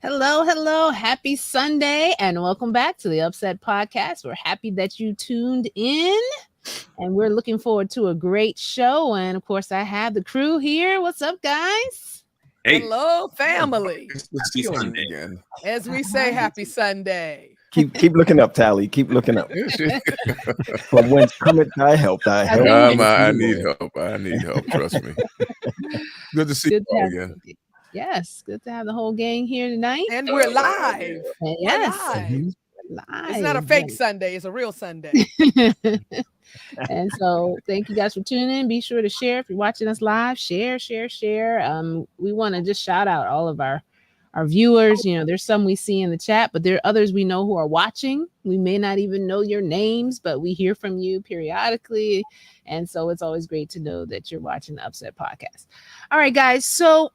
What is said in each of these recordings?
Hello, hello. Happy Sunday and welcome back to the UpSet podcast. We're happy that you tuned in and we're looking forward to a great show. And of course, I have the crew here. What's up, guys? Hey. Hello, family. Happy Sunday. Again. As we say, happy Sunday. Keep looking up, Tally. Keep looking up. From whence cometh thy help? Thy help. I need help. I need help. Trust me. Good to see you all again. Yes, good to have the whole gang here tonight. And we're live. Yes. We're live. It's not a fake Sunday. It's a real Sunday. And so thank you guys for tuning in. Be sure to share if you're watching us live. Share. We want to just shout out all of our viewers. You know, there's some we see in the chat, but there are others we know who are watching. We may not even know your names, but we hear from you periodically. And so it's always great to know that you're watching the UpSet podcast. All right, guys. So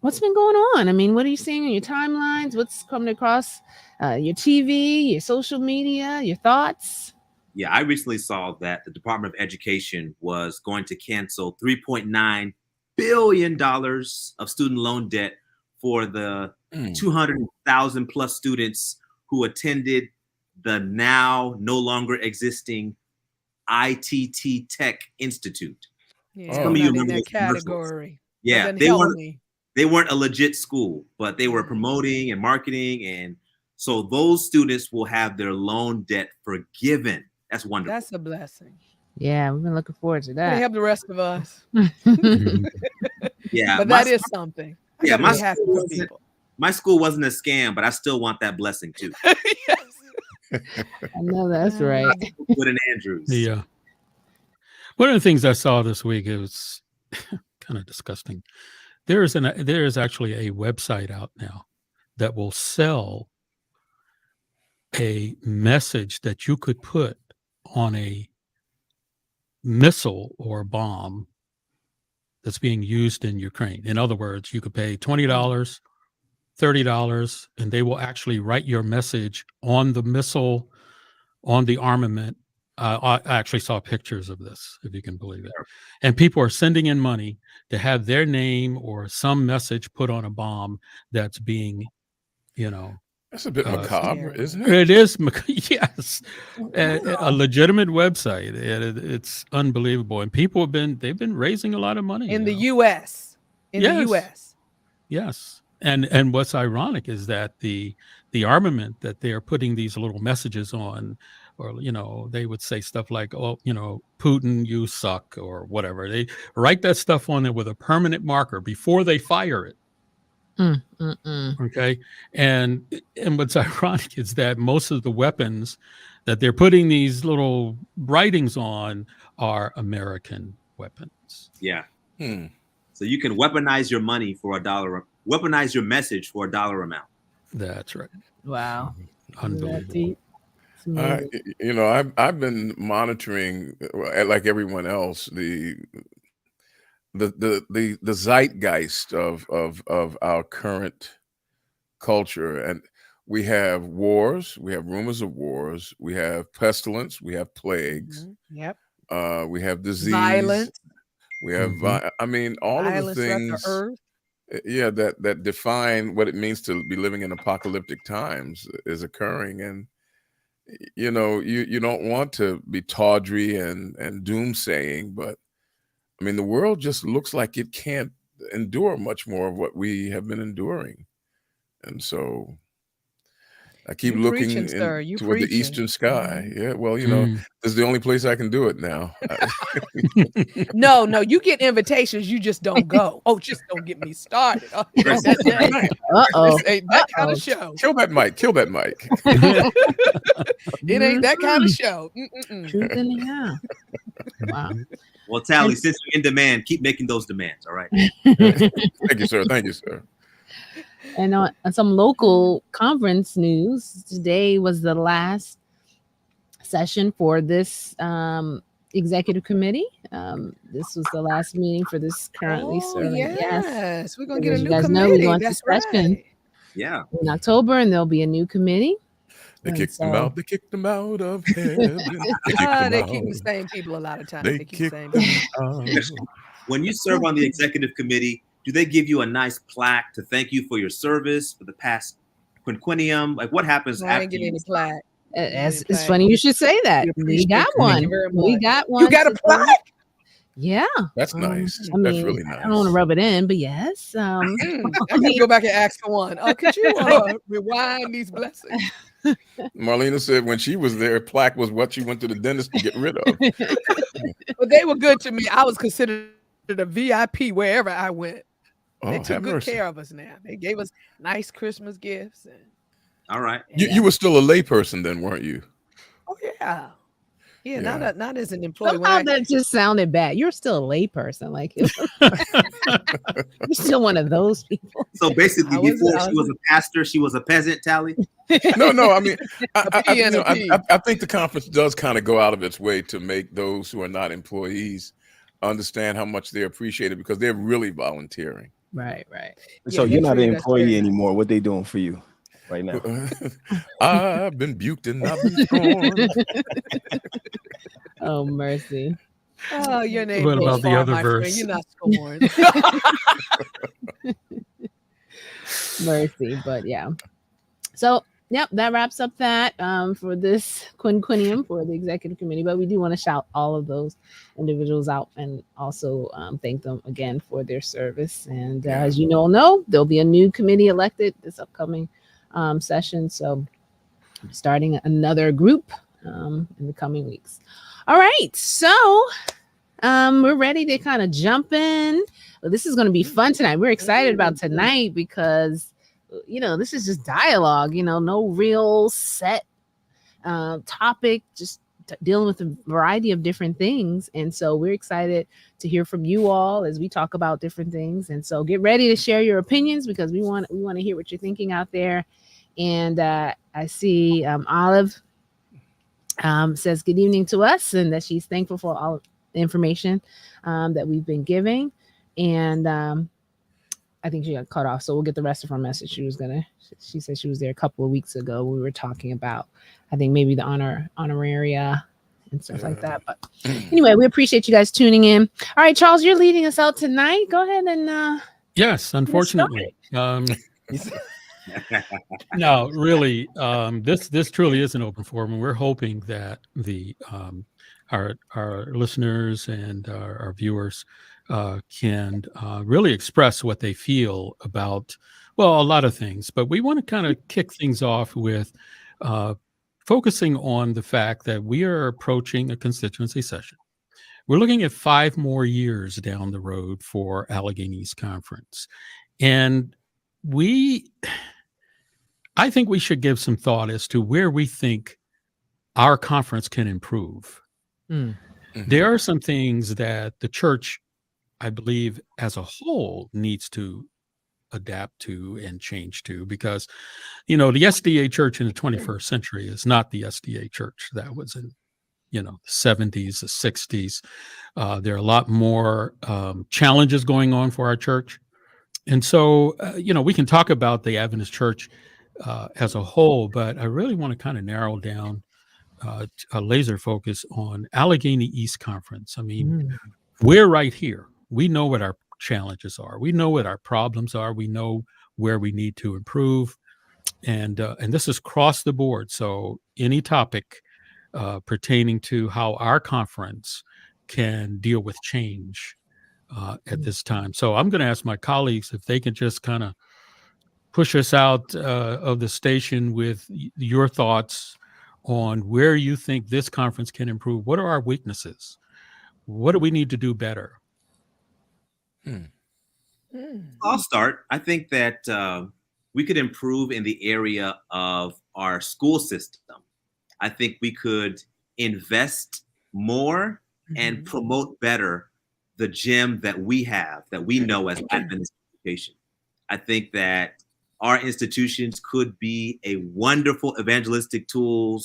what's been going on? I mean, what are you seeing on your timelines? What's coming across your TV, your social media, your thoughts? Yeah, I recently saw that the Department of Education was going to cancel $3.9 billion of student loan debt for the 200,000 plus students who attended the now no longer existing ITT Tech Institute. Yeah, some of you remember that category. Yeah, they weren't a legit school, but they were promoting and marketing, and so those students will have their loan debt forgiven. That's wonderful. That's a blessing. Yeah, we've been looking forward to that. They help the rest of us. Yeah, but that is something. Yeah, my school wasn't a scam, but I still want that blessing too. Yes. I know that's right. Wood and Andrews. Yeah. One of the things I saw this week, it was kind of disgusting. There is actually a website out now that will sell a message that you could put on a missile or bomb that's being used in Ukraine. In other words, you could pay $20, $30, and they will actually write your message on the missile, on the armament. I actually saw pictures of this, if you can believe it. And people are sending in money to have their name or some message put on a bomb that's being, That's a bit macabre, isn't it? It is, yes. A legitimate website. It's unbelievable. And people they've been raising a lot of money. In the U.S. The U.S. Yes. And what's ironic is that the armament that they are putting these little messages on, or, they would say stuff like, oh, Putin, you suck, or whatever. They write that stuff on there with a permanent marker before they fire it. Okay. And what's ironic is that most of the weapons that they're putting these little writings on are American weapons. Yeah. So you can weaponize your money for $1, weaponize your message for $1 amount. That's right. Wow. Unbelievable. I've been monitoring, like everyone else, the zeitgeist of our current culture. And we have wars, we have rumors of wars, we have pestilence, we have plagues, Yep. We have disease, violence, we have all violence of the things that define what it means to be living in apocalyptic times is occurring. And you don't want to be tawdry and doomsaying, but the world just looks like it can't endure much more of what we have been enduring. And so I keep looking toward the eastern sky. Yeah, well, this is the only place I can do it now. No, you get invitations, you just don't go. Oh, just don't get me started. This ain't that kind of show. Kill that mic. It ain't that kind of show. Truth in the air. Wow. Well, Tally, since you're in demand, keep making those demands. All right. Thank you, sir. And on some local conference news, today was the last session for this executive committee. This was the last meeting for this currently serving. Yes, we're gonna get a new committee. You guys know we're going to session in October, and there'll be a new committee. They kicked them out. They kicked them out of heaven. They keep the same people a lot of times. They keep the same people. When you serve on the executive committee, do they give you a nice plaque to thank you for your service for the past quinquennium? Like, what happens I after ain't getting you? any plaque. It's funny you should say that. We got one. Thank you very We much. got one. You got a plaque? Yeah. That's nice. I mean, That's really I don't want to nice. rub it in, but yes. I gotta go back and ask for one. Could you rewind these blessings? Marlena said when she was there, plaque was what she went to the dentist to get rid of. But they were good to me. I was considered a VIP wherever I went. They Oh, took have good mercy. care of us now. They gave us nice Christmas gifts. All right. You were still a layperson then, weren't you? Oh, yeah. Yeah, Yeah. not as an employee. Somehow that just sounded bad. You're still a layperson. Like, you're still one of those people. So basically, before she was a pastor, she was a peasant, Tally? No. I mean, A I think the conference does kind of go out of its way to make those who are not employees understand how much they're appreciated because they're really volunteering. Right. So you're not an employee anymore. What they doing for you right now? I've been buked and I've been scorned. Oh, mercy. Oh, your name. What goes about the far, other my friend. verse? You're not scorned. Mercy. But yeah. So, yep, that wraps up that for this quinquennium for the executive committee. But we do want to shout all of those individuals out and also thank them again for their service. And as you all know, there'll be a new committee elected this upcoming session. So starting another group in the coming weeks. All right. So we're ready to kind of jump in. Well, this is going to be fun tonight. We're excited about tonight because this is just dialogue, no real set topic, just dealing with a variety of different things. And so we're excited to hear from you all as we talk about different things. And so get ready to share your opinions because we want to hear what you're thinking out there. And I see Olive says good evening to us and that she's thankful for all the information that we've been giving. And I think she got cut off, so we'll get the rest of her message. She said she was there a couple of weeks ago. We were talking about, I think maybe the honoraria and stuff like that. But anyway, we appreciate you guys tuning in. All right, Charles, you're leading us out tonight. Go ahead and yes, unfortunately. No, really, this truly is an open forum, and we're hoping that the our listeners and our viewers can really express what they feel about, well, a lot of things. But we want to kind of kick things off with focusing on the fact that we are approaching a constituency session. We're looking at 5 more years down the road for Allegheny East Conference. And I think we should give some thought as to where we think our conference can improve. There are some things that the church, I believe, as a whole needs to adapt to and change to, because, the SDA church in the 21st century is not the SDA church that was in, the 70s, the 60s. There are a lot more challenges going on for our church. And so, we can talk about the Adventist church as a whole, but I really want to kind of narrow down a laser focus on Allegheny East Conference. I mean, we're right here. We know what our challenges are. We know what our problems are. We know where we need to improve. And this is across the board. So any topic pertaining to how our conference can deal with change at this time. So I'm going to ask my colleagues if they can just kind of push us out of the station with your thoughts on where you think this conference can improve. What are our weaknesses? What do we need to do better? I'll start. I think that we could improve in the area of our school system. I think we could invest more and promote better the gem that we have, that we know as Adventist education. I think that our institutions could be a wonderful evangelistic tool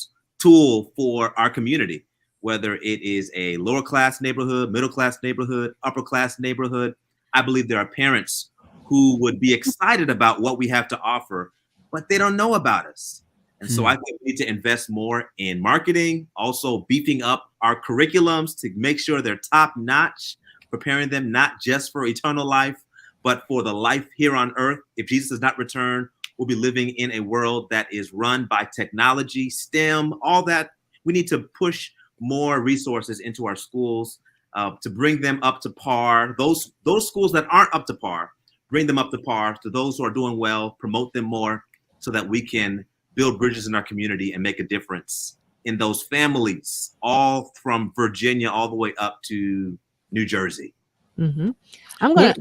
for our community, whether it is a lower class neighborhood, middle class neighborhood, upper class neighborhood. I believe there are parents who would be excited about what we have to offer, but they don't know about us. And so I think we need to invest more in marketing, also beefing up our curriculums to make sure they're top notch, preparing them not just for eternal life, but for the life here on earth, if Jesus does not return, we'll be living in a world that is run by technology, STEM, all that. We need to push more resources into our schools to bring them up to par. Those schools that aren't up to par, bring them up to par. To those who are doing well, promote them more so that we can build bridges in our community and make a difference in those families, all from Virginia all the way up to New Jersey. Mm-hmm. I'm gonna.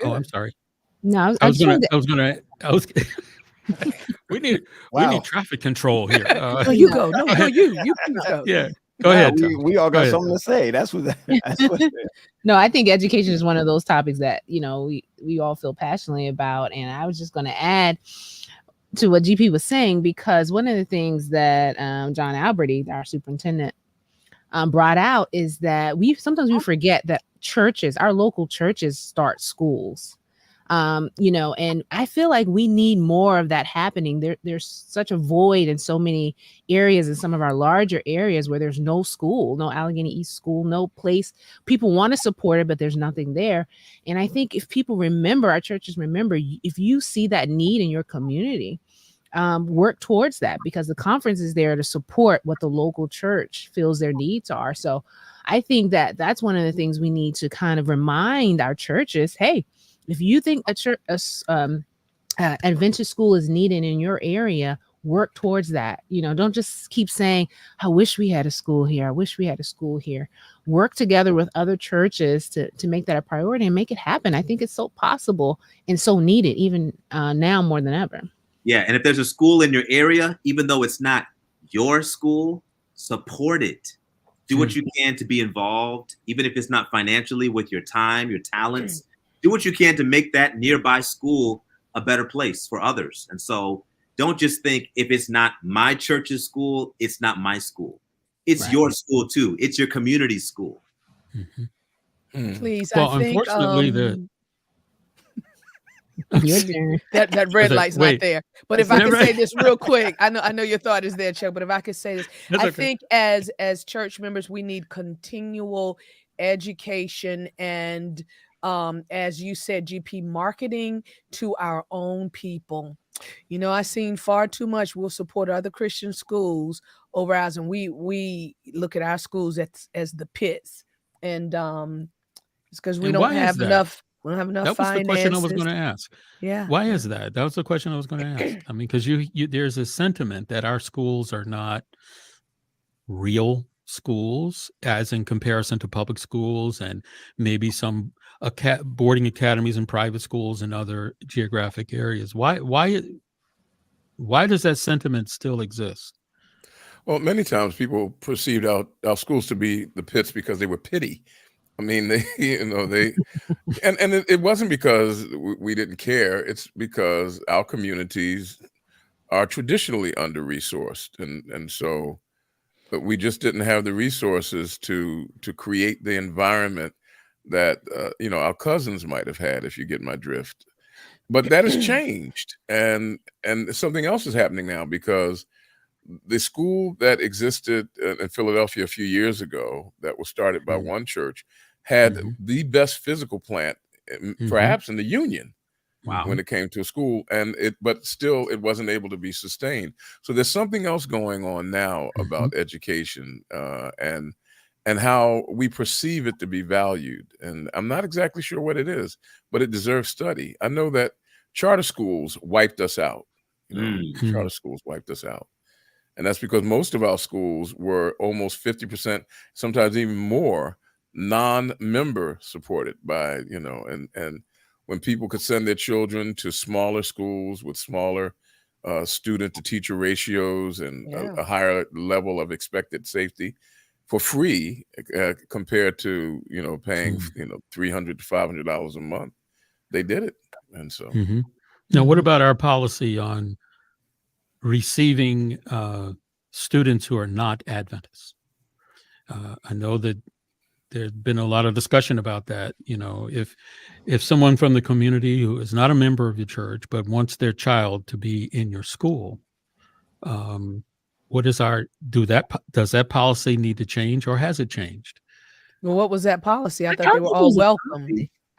Oh, I'm sorry. No, I was gonna. We need traffic control here. No, you go. No, you please go. Yeah, go ahead. We all got something to say. That's what. No, I think education is one of those topics that we all feel passionately about, and I was just going to add to what GP was saying, because one of the things that John Alberty, our superintendent, brought out is that sometimes we forget that our local churches start schools. And I feel like we need more of that happening. There's such a void in so many areas, in some of our larger areas, where there's no school, no Allegheny East school, no place. People want to support it, but there's nothing there. And I think if people remember, our churches remember, if you see that need in your community, work towards that, because the conference is there to support what the local church feels their needs are. So I think that that's one of the things we need to kind of remind our churches. Hey, if you think adventure school is needed in your area, work towards that. Don't just keep saying, I wish we had a school here. I wish we had a school here. Work together with other churches to make that a priority and make it happen. I think it's so possible and so needed, even now more than ever. Yeah. And if there's a school in your area, even though it's not your school, support it. Do what you can to be involved, even if it's not financially, with your time, your talents. Do what you can to make that nearby school a better place for others. And so don't just think, if it's not my church's school, it's not my school. It's your school too. It's your community school. Please, well, I think unfortunately, that red light's not there. But if I can say this real quick, I know your thought is there, Chuck, but if I could say this, I think as church members, we need continual education and as you said, GP, marketing to our own people. I've seen far too much. We'll support other Christian schools over ours, and we look at our schools as the pits, and it's because we don't have enough. We don't have enough finances. That was the question I was going to ask. Yeah. Why is that? That was the question I was going to ask. I mean, because there's a sentiment that our schools are not real schools, as in comparison to public schools and maybe some boarding academies and private schools in other geographic areas. Why does that sentiment still exist? Well, many times people perceived our schools to be the pits because they were pitty. I mean, and it wasn't because we didn't care. It's because our communities are traditionally under-resourced, and so, but we just didn't have the resources to create the environment that our cousins might have had, if you get my drift. But that has changed, and something else is happening now, because the school that existed in Philadelphia a few years ago, that was started by one church, had the best physical plant, perhaps in the Union. Wow. When it came to a school, but still it wasn't able to be sustained. So there's something else going on now about education and how we perceive it to be valued. And I'm not exactly sure what it is, but it deserves study. I know that charter schools wiped us out. Charter schools wiped us out. And that's because most of our schools were almost 50%, sometimes even more, non-member supported by, and when people could send their children to smaller schools with smaller student to teacher ratios and a higher level of expected safety for free compared to, paying, $300 to $500 a month, they did it. And so. Now, what about our policy on receiving students who are not Adventists? I know that there's been a lot of discussion about that. If someone from the community who is not a member of your church but wants their child to be in your school, does that policy need to change, or has it changed? Well, what was that policy? I thought they were all welcome.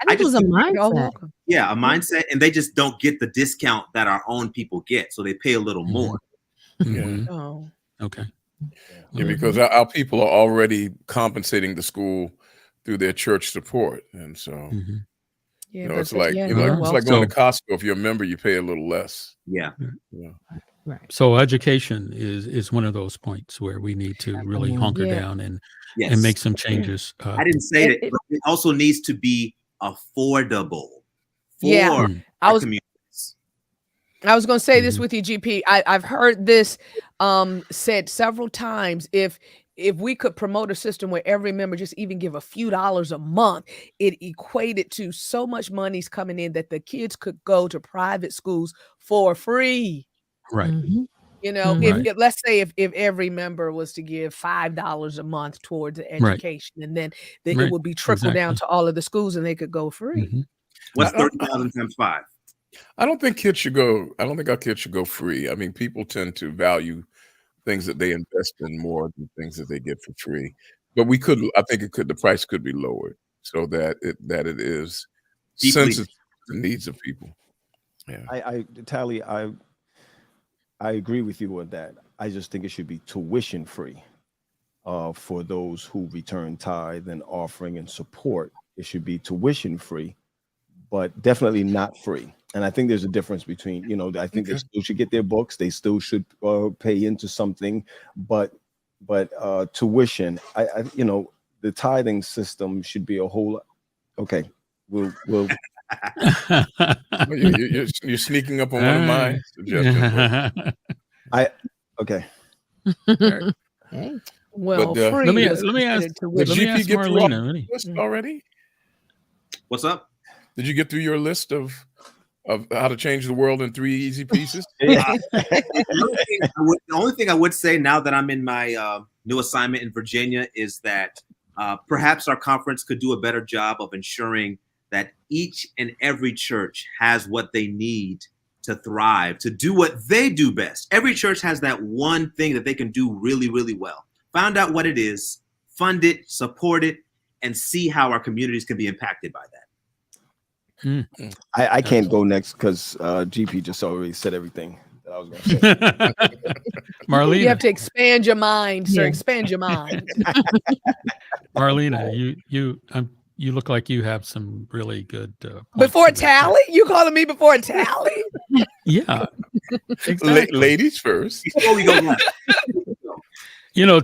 I think it was a mindset. Yeah, a mindset, and they just don't get the discount that our own people get, so they pay a little more. Mm-hmm. Oh, okay. Yeah, because our people are already compensating the school through their church support, and so yeah, it's like yeah, it's like going to Costco. If you're a member, you pay a little less. Yeah. Right. So education is one of those points where we need to really hunker down and make some changes. I didn't say that, but it also needs to be affordable for our communities. I was going to say this with you, GP. I've heard this said several times. If we could promote a system where every member just even give a few dollars a month, it equated to so much money's coming in that the kids could go to private schools for free. Right. You know, if let's say if every member was to give $5 a month towards education, and then it would be trickled down to all of the schools and they could go free. What's 30,000 times 5? I don't think kids should go. I don't think our kids should go free. I mean, people tend to value things that they invest in more than things that they get for free. But we could. I think the price could be lowered so that it is sensitive to the needs of people. Yeah. Tally, I agree with you on that. I just think it should be tuition free for those who return tithe and offering and support. It should be tuition free, but definitely not free. And I think there's a difference between, I think they still should get their books. They still should pay into something, but tuition, the tithing system should be a whole. Okay, we'll. You're sneaking up on one of my suggestions. Okay. Hey. Well, but, let me ask. Did GP get through Marlena list already? What's up? Did you get through your list of how to change the world in 3 easy pieces? The only thing I would say now that I'm in my new assignment in Virginia is that perhaps our conference could do a better job of ensuring that each and every church has what they need to thrive, to do what they do best. Every church has that one thing that they can do really, really well. Find out what it is, fund it, support it, and see how our communities can be impacted by that. I can't go next because GP just already said everything that I was going to say. Marlena, you have to expand your mind, sir. Expand your mind. Marlena, you look like you have some really good before Tally. You calling me before Tally? Yeah, exactly. Ladies first. Before we go on.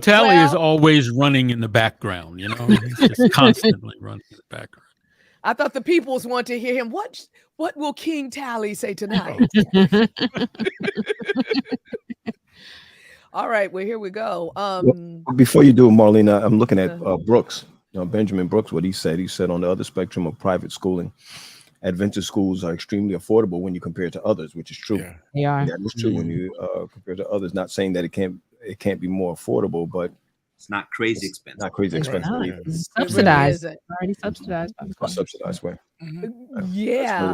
Tally is always running in the background. He's just constantly running in the background. I thought the peoples want to hear him. What will King Tally say tonight? All right, well, here we go. Before you do, Marlena, I'm looking at Brooks, Benjamin Brooks, what he said. He said on the other spectrum of private schooling, Adventist schools are extremely affordable when you compare to others, which is true. Yeah. They are. That is true when you compare to others. Not saying that it can't be more affordable, but it's not crazy expensive. Not crazy expensive. No, it's subsidized. Really already subsidized. Subsidized way. Yeah.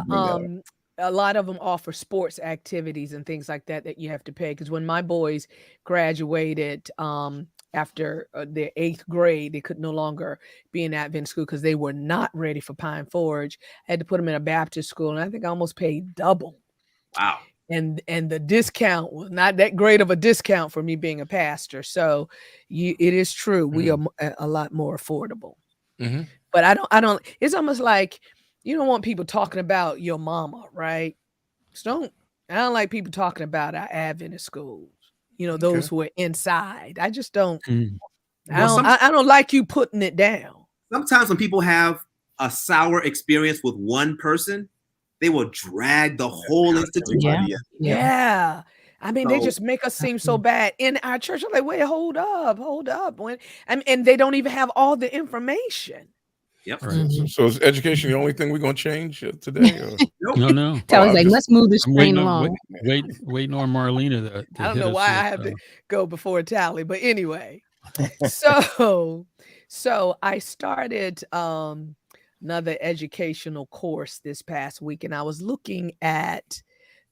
A lot of them offer sports activities and things like that you have to pay. Because when my boys graduated after their 8th grade, they could no longer be in Advent school because they were not ready for Pine Forge. I had to put them in a Baptist school, and I think I almost paid double. Wow. And the discount was not that great of a discount for me being a pastor. So it is true. We are a lot more affordable. But I don't, it's almost like you don't want people talking about your mama, right? So I don't like people talking about our Adventist schools, those who are inside. I just don't, I don't like you putting it down. Sometimes when people have a sour experience with one person, they will drag the whole institution. Yeah. I mean, they just make us seem so bad in our church. I'm like, wait, hold up. And they don't even have all the information. Yep. Right. So is education the only thing we're going to change today? Or? No. Tally's like, let's move this train along. Waiting on Marlena. I don't know why I have to go before Tally, but anyway. So I started another educational course this past week, and I was looking at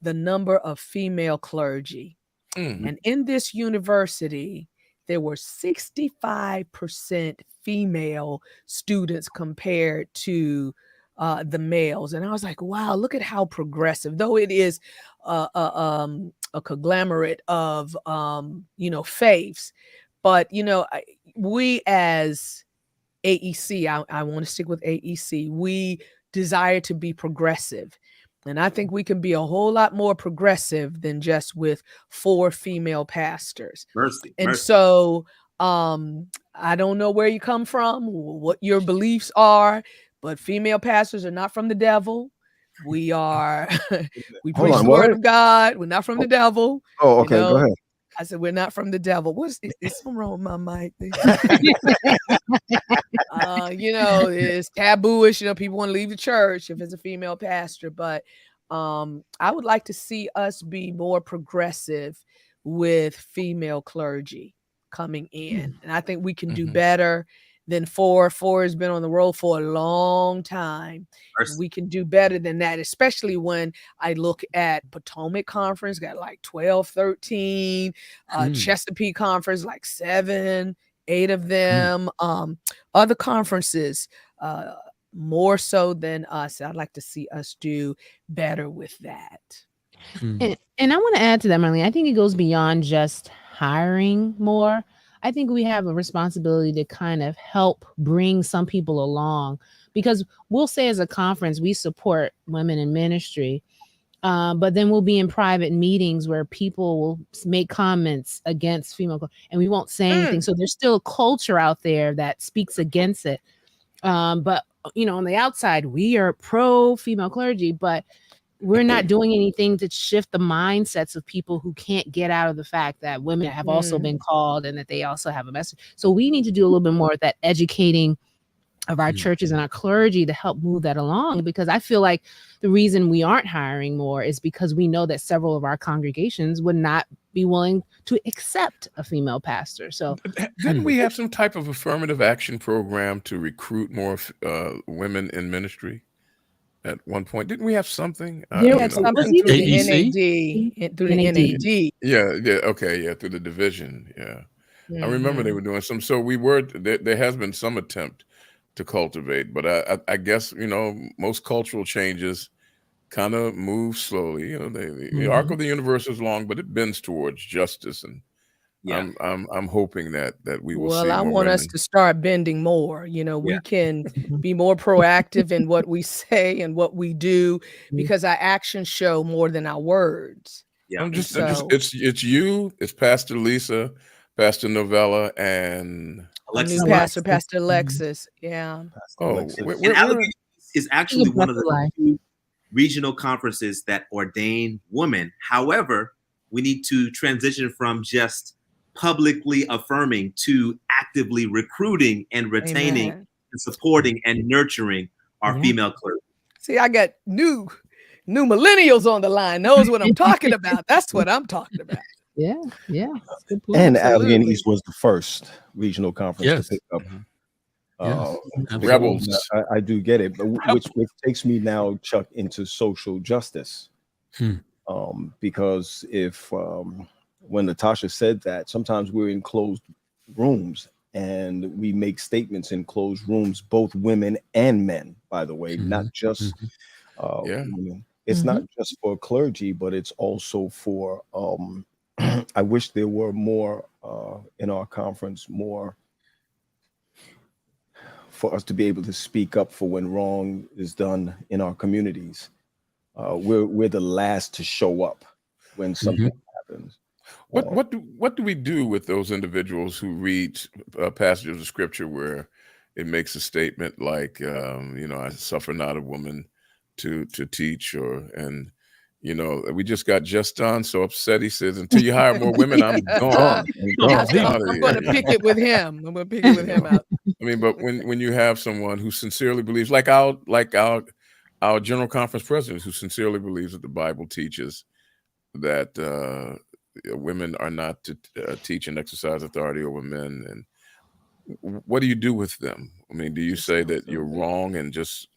the number of female clergy. And in this university, there were 65% female students compared to the males. And I was like, wow, look at how progressive, though it is a conglomerate of, faiths. But, we as AEC, I want to stick with AEC, we desire to be progressive. And I think we can be a whole lot more progressive than just with 4 female pastors. Mercy. So I don't know where you come from, what your beliefs are, but female pastors are not from the devil. We are, we preach the word of God. We're not from the devil. Oh, okay, go ahead. I said, we're not from the devil. Is something wrong with my mic? It's tabooish. People want to leave the church if it's a female pastor. But I would like to see us be more progressive with female clergy coming in. And I think we can do better than 4. 4 has been on the road for a long time. We can do better than that, especially when I look at Potomac Conference, got like 12, 13, Chesapeake Conference, like 7, 8 of them, other conferences, more so than us. I'd like to see us do better with that. And I want to add to that, Marlene. I think it goes beyond just hiring more. I think we have a responsibility to kind of help bring some people along, because we'll say as a conference, we support women in ministry, but then we'll be in private meetings where people will make comments against female, and we won't say anything. So there's still a culture out there that speaks against it. But, on the outside, we are pro female clergy, but we're not doing anything to shift the mindsets of people who can't get out of the fact that women have also been called and that they also have a message. So we need to do a little bit more of that educating of our churches and our clergy to help move that along, because I feel like the reason we aren't hiring more is because we know that several of our congregations would not be willing to accept a female pastor. So didn't we have some type of affirmative action program to recruit more women in ministry? At one point, didn't we have something? There was something through the NAD. Through the NAD. Yeah, okay, yeah, through the division, yeah. I remember they were doing some. So there has been some attempt to cultivate, but I guess, most cultural changes kind of move slowly. The arc of the universe is long, but it bends towards justice, and I'm hoping that we will see more. Well, I want us to start bending more. We can be more proactive in what we say and what we do, because our actions show more than our words. Yeah, it's you, it's Pastor Lisa, Pastor Novella, and Pastor Alexis. Yeah. Allegheny is actually one of the 2 regional conferences that ordain women. However, we need to transition from just publicly affirming to actively recruiting and retaining and supporting and nurturing our female clergy. See, I got new millennials on the line. Knows what I'm talking about. That's what I'm talking about. Yeah. Good point. And Allegheny East was the first regional conference to pick up rebels. I do get it, but which takes me now, Chuck, into social justice. Because if when Natasha said that, sometimes we're in closed rooms and we make statements in closed rooms, both women and men, by the way, not just women. It's not just for clergy, but it's also for I wish there were more in our conference, more for us to be able to speak up for when wrong is done in our communities. We're the last to show up when something happens. What do we do with those individuals who read passages of scripture where it makes a statement like, I suffer not a woman to teach, we just got just done so upset. He says, until you hire more women, I'm gone. I'm going to pick it with him. I'm going to pick it with him out. I mean, but when you have someone who sincerely believes, like our general conference president, who sincerely believes that the Bible teaches that women are not to teach and exercise authority over men, and what do you do with them? I mean, do you say that you're wrong and just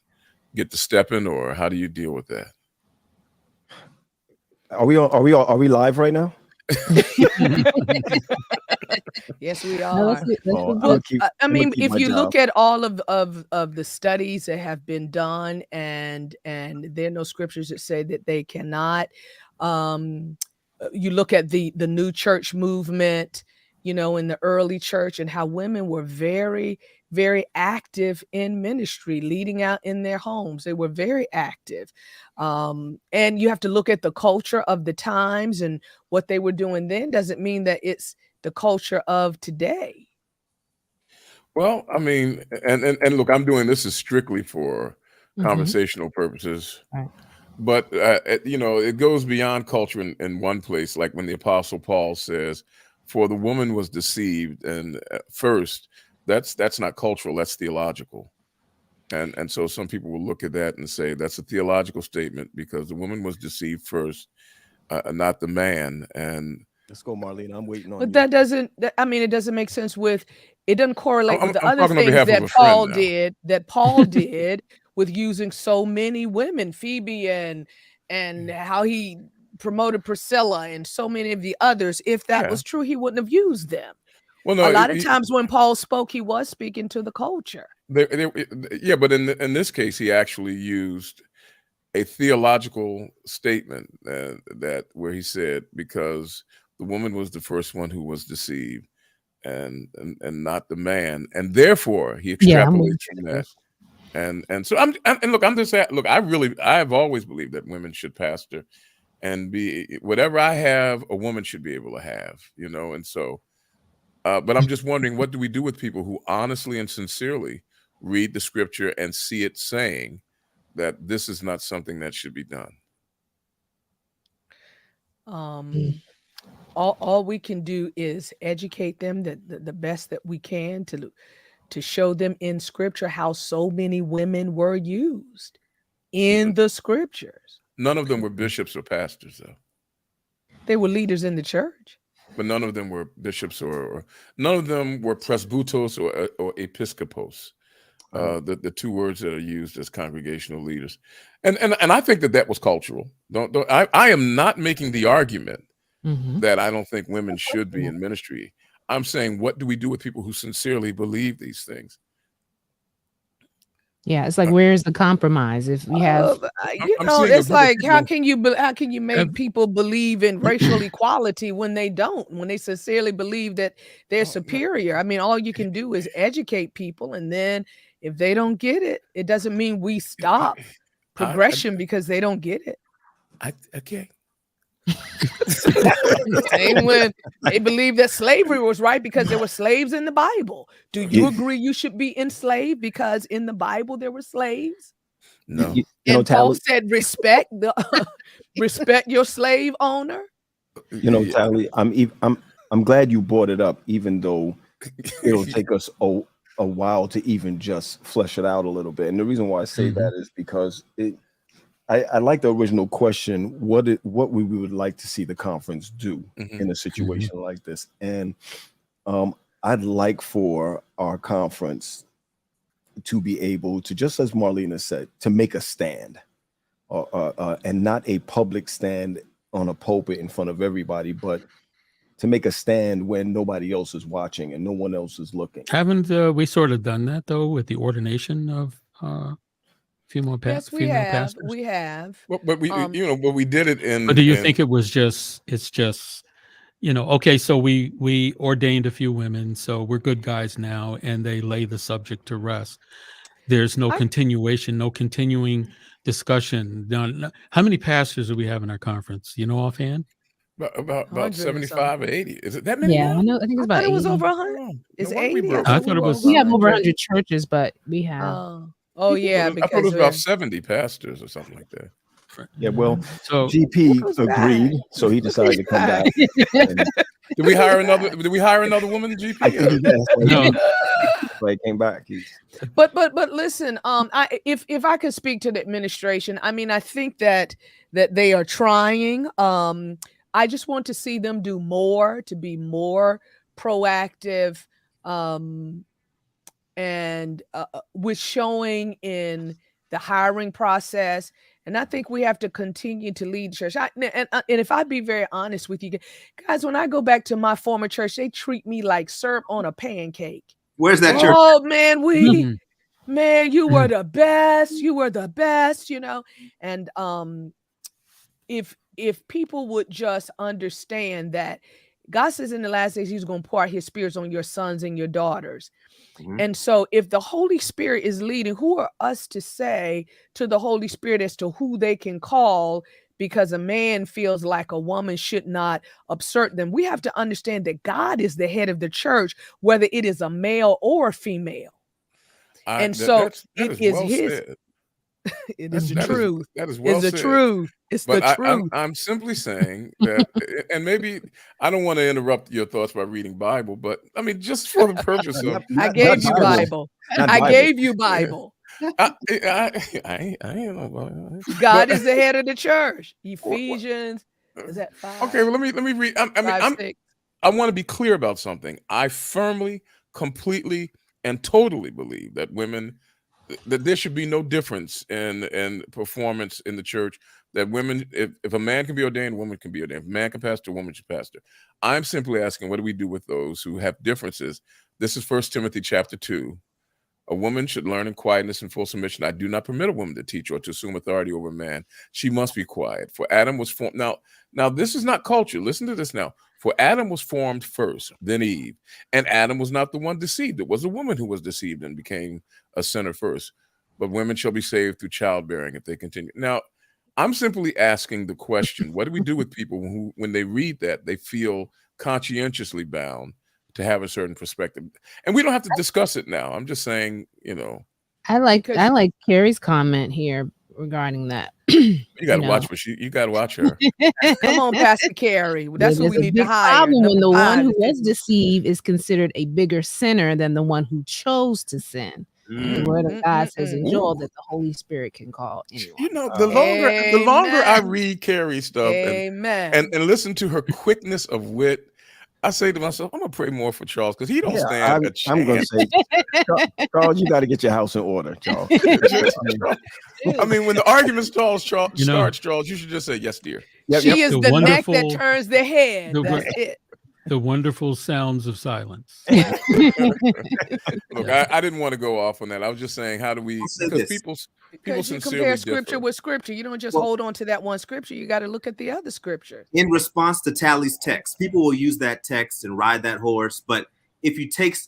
get to step in, or how do you deal with that? Are we live right now? Yes, we No, are. let's I mean, if you look at all of the studies that have been done, and there are no scriptures that say that they cannot. You look at the new church movement, in the early church, and how women were very, very active in ministry, leading out in their homes. They were very active. And you have to look at the culture of the times, and what they were doing then doesn't mean that it's the culture of today. Well, I mean, and look, I'm doing this is strictly for conversational purposes. Right. But, it goes beyond culture in one place, like when the Apostle Paul says, for the woman was deceived. And first, that's not cultural, that's theological. And so some people will look at that and say that's a theological statement because the woman was deceived first, not the man. And let's go, Marlene. I'm waiting on but you. that doesn't, it doesn't make sense it doesn't correlate with the other things that Paul did with using so many women, Phoebe and how he promoted Priscilla and so many of the others. If that was true, he wouldn't have used them. Well, no, a lot of times when Paul spoke, he was speaking to the culture. But in this case, he actually used a theological statement that where he said, because the woman was the first one who was deceived and not the man, and therefore he extrapolates from that. And so I've always believed that women should pastor and be whatever I have, a woman should be able to have, and so but I'm just wondering, what do we do with people who honestly and sincerely read the scripture and see it saying that this is not something that should be done? All we can do is educate them the best that we can to show them in scripture how so many women were used in the scriptures. None of them were bishops or pastors, though. They were leaders in the church. But none of them were bishops or none of them were presbyteros or episcopos, the two words that are used as congregational leaders. And I think that was cultural. I am not making the argument that I don't think women should be in ministry. I'm saying, what do we do with people who sincerely believe these things? Yeah, it's like, where's the compromise? If we have, it's like, how can you make people believe in racial equality when they don't, when they sincerely believe that they're superior? I mean, all you can do is educate people, and then if they don't get it, it doesn't mean we stop progression because they don't get it. Okay. Same when they believe that slavery was right because there were slaves in the Bible. Do you agree you should be enslaved because in the Bible there were slaves? No. And Paul said, respect your slave owner. Tally, I'm glad you brought it up, even though it'll take us a while to even just flesh it out a little bit. And the reason why I say that is because I like the original question, what we would like to see the conference do in a situation like this. And I'd like for our conference to be able to, just as Marlena said, to make a stand, and not a public stand on a pulpit in front of everybody, but to make a stand when nobody else is watching and no one else is looking. Haven't we sort of done that, though, with the ordination of female pastors? We have. But we did it in. But do you think it's just, okay, so we ordained a few women, so we're good guys now, and they lay the subject to rest. There's no continuation, no continuing discussion. Now, how many pastors do we have in our conference? Offhand? About 75 or 80. Is it that many? Yeah, I know. I think it's about 80. It was over 100. It's 80. I thought it was. We have over 100 churches, but we have. I thought it was about 70 pastors or something like that. Yeah, well, so GP agreed, so he decided to come back. Did we hire another woman, GP? I think he did. No. But he came back. But listen, if I could speak to the administration, I mean, I think that they are trying. I just want to see them do more, to be more proactive, and with showing in the hiring process. And I think we have to continue to lead church. And if I be very honest with you guys, when I go back to my former church, they treat me like syrup on a pancake. Where's that church? Oh man, man, you were the best. You were the best, you know. And if people would just understand that God says in the last days he's going to pour out his spirits on your sons and your daughters. Mm-hmm. And so if the Holy Spirit is leading, who are us to say to the Holy Spirit as to who they can call because a man feels like a woman should not assert them? We have to understand that God is the head of the church, whether it is a male or a female. And so it is his. It is the truth. That is well said. It's the truth. It's the truth. I'm simply saying that, and maybe I don't want to interrupt your thoughts by reading Bible, but I mean, just for the purpose of, I gave you Bible. I gave you Bible. I ain't no Bible. God is the head of the church. Ephesians. Is that 5? Okay, well, let me read. I want to be clear about something. I firmly, completely, and totally believe that that there should be no difference in performance in the church, that women, if a man can be ordained, a woman can be ordained. If a man can pastor, a woman should pastor. I'm simply asking, what do we do with those who have differences? This is 1 Timothy chapter 2. A woman should learn in quietness and full submission. I do not permit a woman to teach or to assume authority over a man. She must be quiet. For Adam was formed. Now this is not culture. Listen to this now. For Adam was formed first, then Eve. And Adam was not the one deceived. It was a woman who was deceived and became a sinner first. But women shall be saved through childbearing if they continue. Now, I'm simply asking the question, what do we do with people who, when they read that, they feel conscientiously bound to have a certain perspective? And we don't have to discuss it now. I'm just saying, you know. I like Carrie's comment here regarding that. You got to watch, but you got to watch her. Come on, Pastor Carrie. That's what we need to hire. Problem when the one who was deceived is considered a bigger sinner than the one who chose to sin. The word of God says in Joel that the Holy Spirit can call anyone. You know, the longer I read Carrie's stuff and listen to her quickness of wit, I say to myself, I'm gonna pray more for Charles because he don't stand a chance. I'm gonna say, Charles, you got to get your house in order, Charles. I mean, when the argument starts, Charles, you should just say yes, dear. She is the neck that turns the head. That's it. The wonderful sounds of silence. Look, I didn't want to go off on that. I was just saying, how do we? Because people you compare scripture with scripture. You don't just hold on to that one scripture. You got to look at the other scripture. In response to Tally's text, people will use that text and ride that horse. But if you take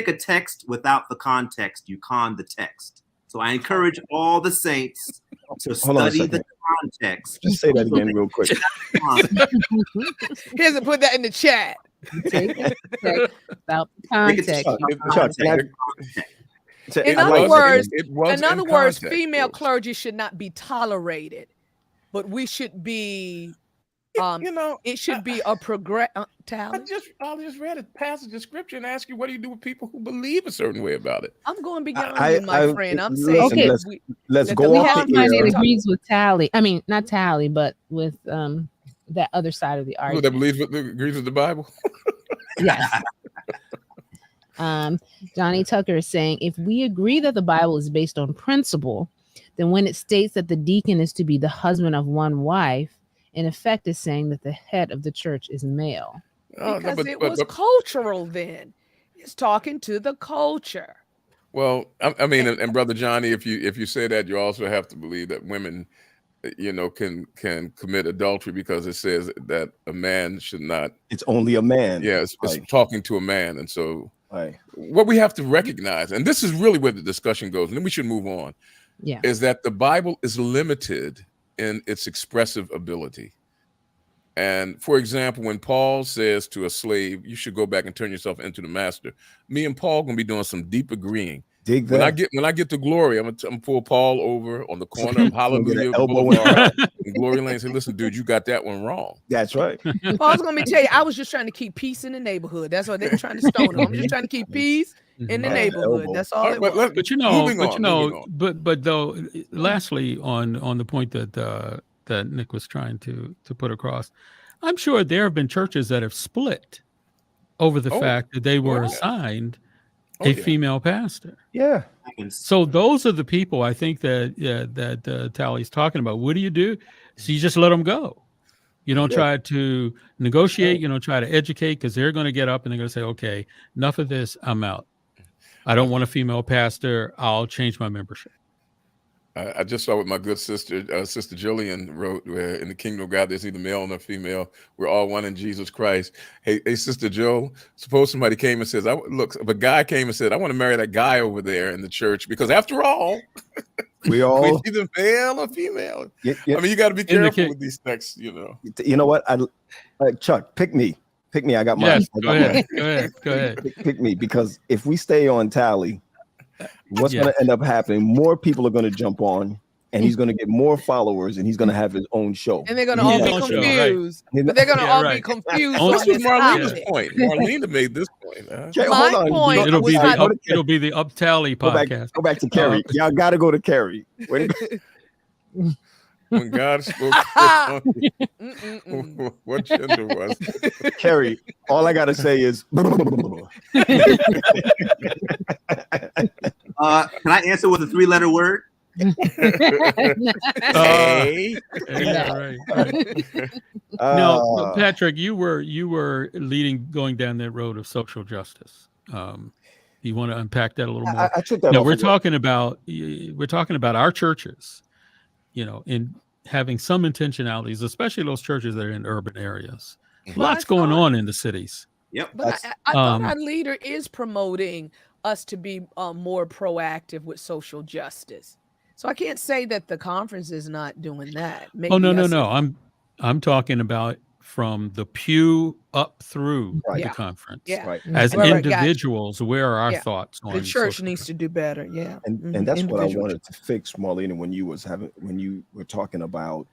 a text without the context, you con the text. So I encourage all the saints to study the context. Just say that again real quick. Here's to put that in the chat. About context. In other words, female clergy should not be tolerated, but we should be. It should be a progress. I just read a passage of scripture and ask you, what do you do with people who believe a certain way about it? I'm going beyond you, my friend. I'm saying, okay, let's go. We have somebody that agrees with Tally. I mean, not Tally, but with that other side of the argument. That believes agrees with the Bible. Yes. Johnny Tucker is saying, if we agree that the Bible is based on principle, then when it states that the deacon is to be the husband of one wife, in effect is saying that the head of the church is male. Because it was cultural then. It's talking to the culture. Well, I mean, and Brother Johnny, if you say that, you also have to believe that women, can commit adultery because it says that a man should not. It's only a man. Yeah, it's talking to a man. And so what we have to recognize, and this is really where the discussion goes, and then we should move on, is that the Bible is limited in its expressive ability. And for example, when Paul says to a slave, you should go back and turn yourself into the master, me and Paul gonna be doing some deep agreeing. Dig that. When I get to glory, I'm gonna pull Paul over on the corner of Hallelujah Boulevard and Glory Lane and say, listen, dude, you got that one wrong. That's right. Paul's gonna tell you, I was just trying to keep peace in the neighborhood. That's why they were trying to stone him. I'm just trying to keep peace in the neighborhood. That's all it was. But though, lastly, on the point that Nick was trying to put across, I'm sure there have been churches that have split over the fact that they were assigned a female pastor. Yeah. So those are the people I think that Tally's talking about. What do? So you just let them go. You don't try to negotiate. You don't try to educate, because they're going to get up and they're going to say, okay, enough of this. I'm out. I don't want a female pastor. I'll change my membership. I just saw what my good sister, Sister Jillian, wrote, where in the kingdom of God, there's neither male nor female. We're all one in Jesus Christ. Hey, Sister Joe, suppose somebody came and says, look, if a guy came and said, I want to marry that guy over there in the church, because after all, we're either male or female. I mean, you got to be careful with these texts, You know what? Chuck, pick me. Pick me. I got mine. Yes, go ahead. Pick me, because if we stay on Tally, what's going to end up happening? More people are going to jump on, and he's going to get more followers, and he's going to have his own show. And they're going to all be confused. Right. But they're going to all be confused. This was Marlena's point. Marlena made this point. My point. It'll be the Up Tally podcast. Go back to Carrie. Y'all got to go to Carrie. When God spoke, what gender was it? Carrie, all I got to say is. Can I answer with a 3-letter word? Right. No, Patrick, you were going down that road of social justice. You want to unpack that a little more? I took that. No, we're talking about our churches. In having some intentionalities, especially those churches that are in urban areas. Lots going on in the cities. Yep. But I thought our leader is promoting us to be more proactive with social justice. So I can't say that the conference is not doing that. No. I'm talking about from the pew up through the conference. Yeah. Right. As individuals, where are our thoughts on the church needs to do better? Yeah. And that's what I wanted to fix, Marlena, when you were talking about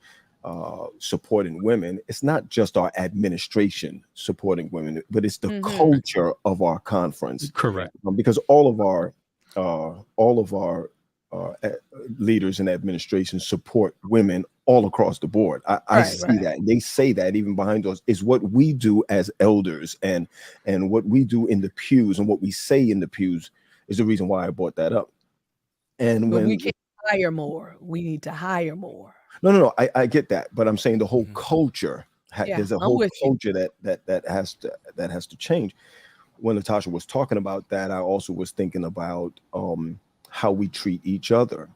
supporting women. It's not just our administration supporting women, but it's the culture of our conference. Correct. Because all of our leaders in administration support women all across the board. I see that. They say that even behind us is what we do as elders, and what we do in the pews and what we say in the pews is the reason why I brought that up. And when we can hire more, we need to hire more. No, I get that, but I'm saying the whole culture. There's a whole culture that has to change. When Natasha was talking about that, I also was thinking about how we treat each other.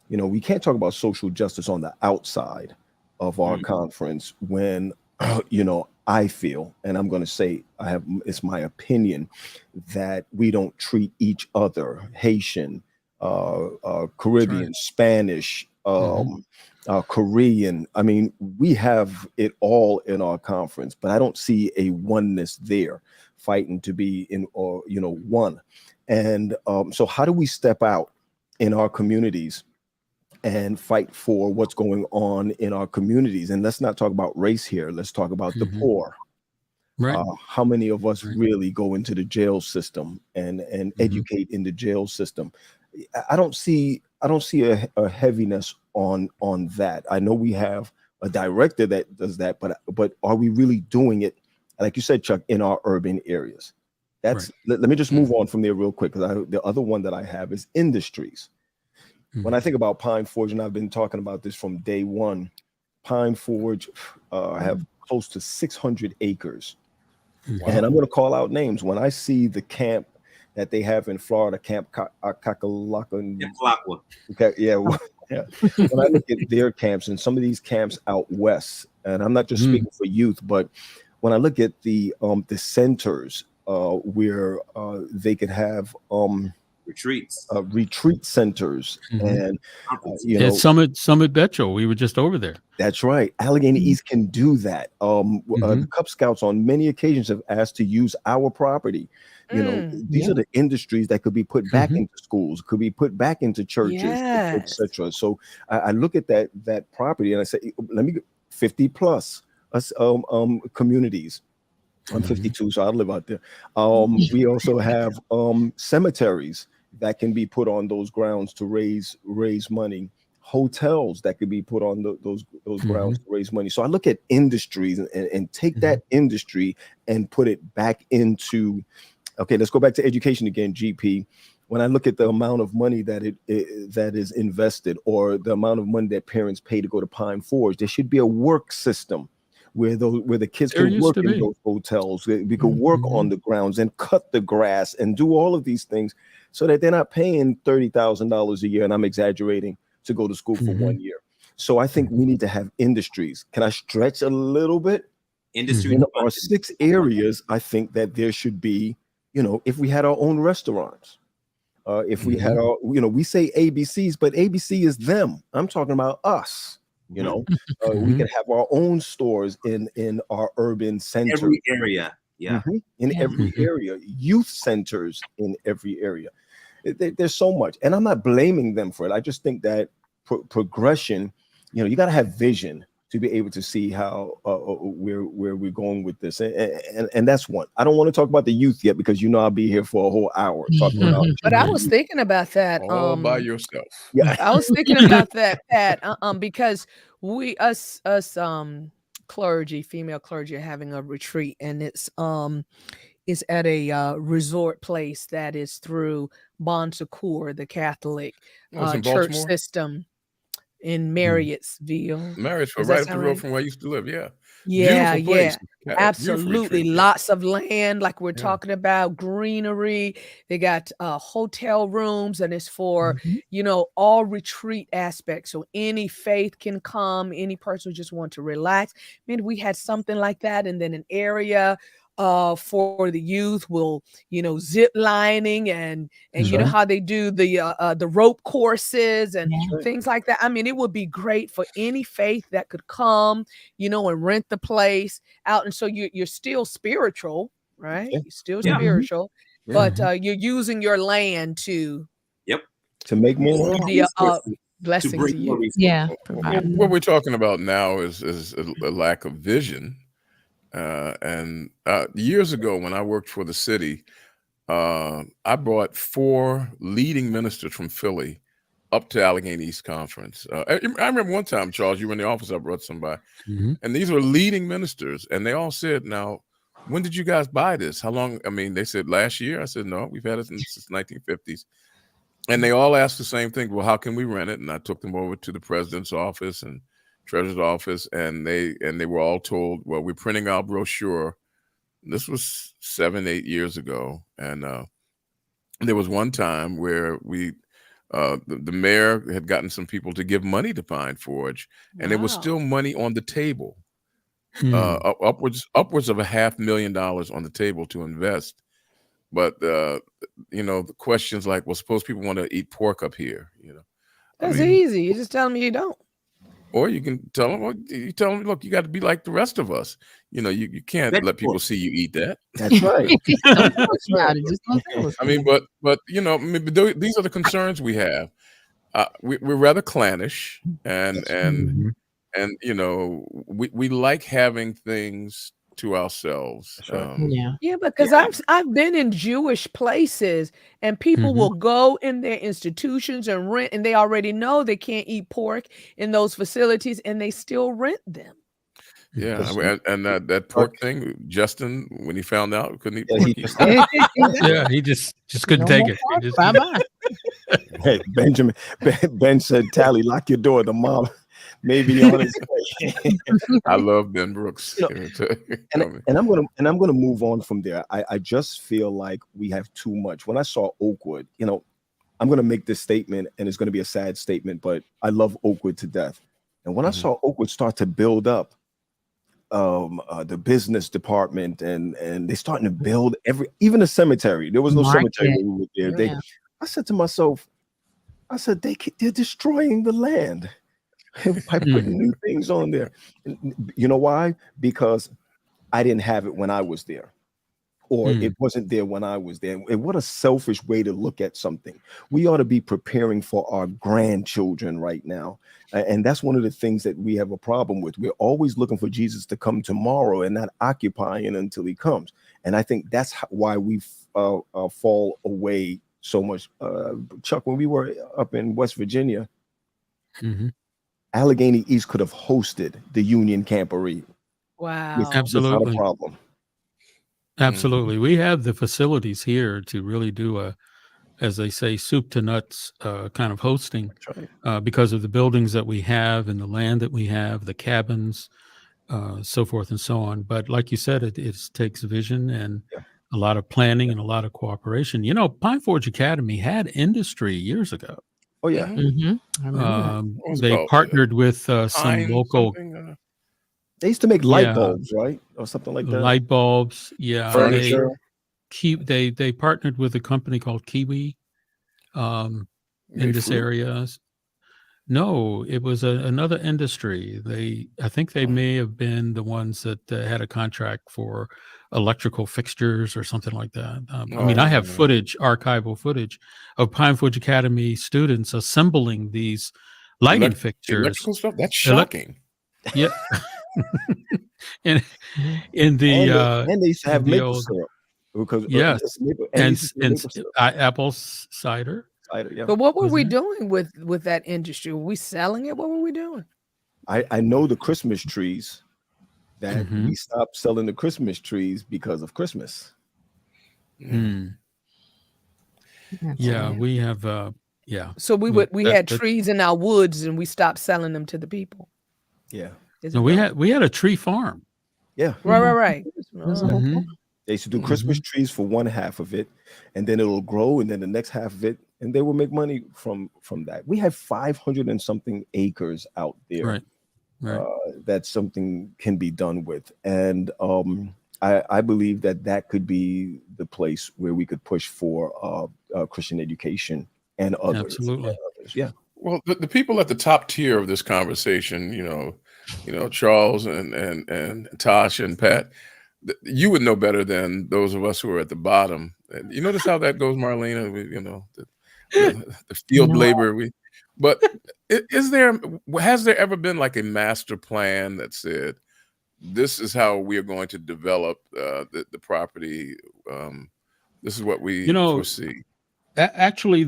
We can't talk about social justice on the outside of our conference when, I feel, and I'm going to say it's my opinion, that we don't treat each other, Haitian, Caribbean, Spanish, Korean. I mean, we have it all in our conference, but I don't see a oneness there fighting to be in, one. And so how do we step out in our communities and fight for what's going on in our communities? And let's not talk about race here. Let's talk about the poor. Right. How many of us really go into the jail system and educate in the jail system? I don't see a heaviness on that. I know we have a director that does that, but are we really doing it, like you said, Chuck, in our urban areas? That's let me just move on from there real quick, because the other one that I have is industries. When I think about Pine Forge, and I've been talking about this from day one, Pine Forge have close to 600 acres. Wow. And I'm going to call out names. When I see the camp that they have in Florida, Camp Kakalaka. Okay, yeah. When I look at their camps and some of these camps out west, and I'm not just speaking for youth, but when I look at the centers where they could have retreat centers, and Summit Betchel, we were just over there. That's right. Allegheny East can do that. The Cub Scouts on many occasions have asked to use our property. These are the industries that could be put back into schools, could be put back into churches, etc. So I look at that property and I say, let me 50 plus communities. I'm 52, so I live out there. We also have cemeteries that can be put on those grounds to raise money. Hotels that could be put on those grounds to raise money. So I look at industries and take that industry and put it back into. Okay, let's go back to education again, GP. when I look at the amount of money that that is invested, or the amount of money that parents pay to go to Pine Forge, there should be a work system where the kids can work in those hotels. We could work on the grounds and cut the grass and do all of these things, so that they're not paying $30,000 a year, and I'm exaggerating, to go to school for 1 year. So I think we need to have industries. Can I stretch a little bit? Industry In our 6 areas, I think that there should be, if we had our own restaurants, if we had our, we say ABCs, but ABC is them. I'm talking about us. We can have our own stores in our urban center. Every area. Yeah. Every area. Youth centers in every area. There's so much. And I'm not blaming them for it. I just think that progression, you got to have vision to be able to see how where we're going with this. And that's one. I don't want to talk about the youth yet, because I'll be here for a whole hour talking about. But I was thinking about that. All by yourself. Yeah. I was thinking about that, Pat, because us clergy, female clergy, are having a retreat, and it's at a resort place that is through Bon Secours, the Catholic church system in Marriottsville. Marriottsville, right up the road from where I used to live. Yeah. Yeah, Beautiful place. Absolutely. Lots of land, like we're talking about, greenery. They got hotel rooms, and it's for, all retreat aspects. So any faith can come, any person who just want to relax. Maybe we had something like that, and then an area for the youth will, zip lining and you know how they do the rope courses and things like that. I mean, it would be great for any faith that could come, and rent the place out. And so you're still spiritual, right? You're still spiritual, but you're using your land to make more be a blessing to you. Yeah. What we're talking about now is a lack of vision. And years ago, when I worked for the city, I brought 4 leading ministers from Philly up to Allegheny East Conference. I remember one time, Charles, you were in the office, I brought somebody, and these were leading ministers, and they all said, "Now, when did you guys buy this? How long?" I mean, they said last year. I said, "No, we've had it since 1950s." And they all asked the same thing. Well, how can we rent it? And I took them over to the president's office and treasurer's office, and they were all told, well, we're printing our brochure. This was 7-8 years ago, and there was one time where the mayor had gotten some people to give money to Pine Forge, and there was still money on the table, upwards of $500,000 on the table to invest. But the questions like, well, suppose people want to eat pork up here, That's easy. You just tell them you don't. Or you can tell them, look, you got to be like the rest of us. You can't let people see you eat that. That's right. I mean, but these are the concerns we have. We're rather clannish, and we like having things to ourselves. Because I've been in Jewish places, and people will go in their institutions and rent, and they already know they can't eat pork in those facilities, and they still rent them. Yeah, and that pork thing, Justin, when he found out, couldn't eat pork. He just couldn't take it. Bye-bye. Hey, Ben said, "Tally, lock your door." The mom maybe on his way. I love Ben Brooks. And I'm gonna move on from there. I just feel like we have too much. When I saw Oakwood, I'm gonna make this statement, and it's gonna be a sad statement, but I love Oakwood to death. And when I saw Oakwood start to build up the business department, and they starting to build even a cemetery. There was no cemetery when we were there. I said to myself, they're destroying the land by putting new things on there. You know why? Because I didn't have it when I was there, or it wasn't there when I was there. And what a selfish way to look at something. We ought to be preparing for our grandchildren right now. And that's one of the things that we have a problem with. We're always looking for Jesus to come tomorrow and not occupying until he comes. And I think that's why we fall away so much. Chuck, when we were up in West Virginia, Allegheny East could have hosted the Union Camporee. Wow. Absolutely. Without a problem. Absolutely. We have the facilities here to really do as they say, soup to nuts kind of hosting, right. because of the buildings that we have and the land that we have, the cabins, so forth and so on. But like you said, it takes vision and a lot of planning and a lot of cooperation. You know, Pine Forge Academy had industry years ago. Oh yeah. Mm-hmm. I remember that. They partnered with some local. They used to make light bulbs, right, or something like that. Light bulbs, yeah. Furniture. They partnered with a company called Kiwi, in this area. No, it was another industry. I think they may have been the ones that had a contract for electrical fixtures or something like that. I mean, I have archival footage of Pine Forge Academy students assembling these lighting fixtures. Electrical stuff? That's shocking. Yeah. and in the and they used to have maple syrup because apple cider. Yeah. But what were we doing with that industry? Were we selling it? What were we doing? I know the Christmas trees that we stopped selling the Christmas trees because of Christmas. Yeah, we have So we had trees in our woods and we stopped selling them to the people. Yeah. No, we had a tree farm. Yeah. Right. They used to do Christmas trees for one half of it, and then it'll grow, and then the next half of it, and they will make money from that. We have 500 and something acres out there. Right. That something can be done with, and I believe that could be the place where we could push for Christian education and others. Absolutely. Yeah. Well, the people at the top tier of this conversation, you know, Charles and Tosh and Pat, you would know better than those of us who are at the bottom. And you notice how that goes, Marlena? The field labor. But has there ever been like a master plan that said, this is how we are going to develop the property? This is what we foresee. Actually,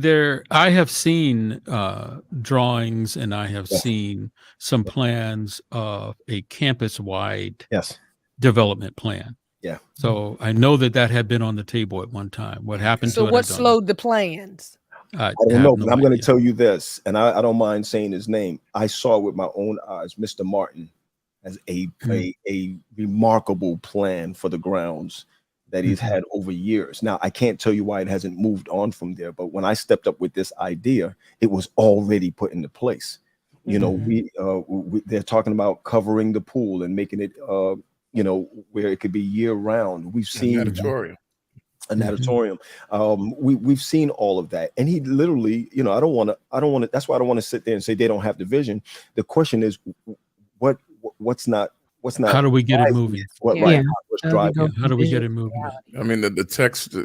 I have seen drawings, and I have seen some plans of a campus-wide development plan. Yeah. So I know that had been on the table at one time. What happened to it? So what slowed the plans? I don't know, but I'm going to tell you this, and I don't mind saying his name. I saw with my own eyes, Mr. Martin, as a remarkable plan for the grounds that he's had over years. Now, I can't tell you why it hasn't moved on from there, but when I stepped up with this idea, it was already put into place. You know, they're talking about covering the pool and making it, where it could be year round. We've seen an auditorium. We've seen all of that, and he literally, I don't want to. That's why I don't want to sit there and say they don't have the vision. The question is, what's not. How do we get it moving? What's driving? How do we get it moving? I mean, the text,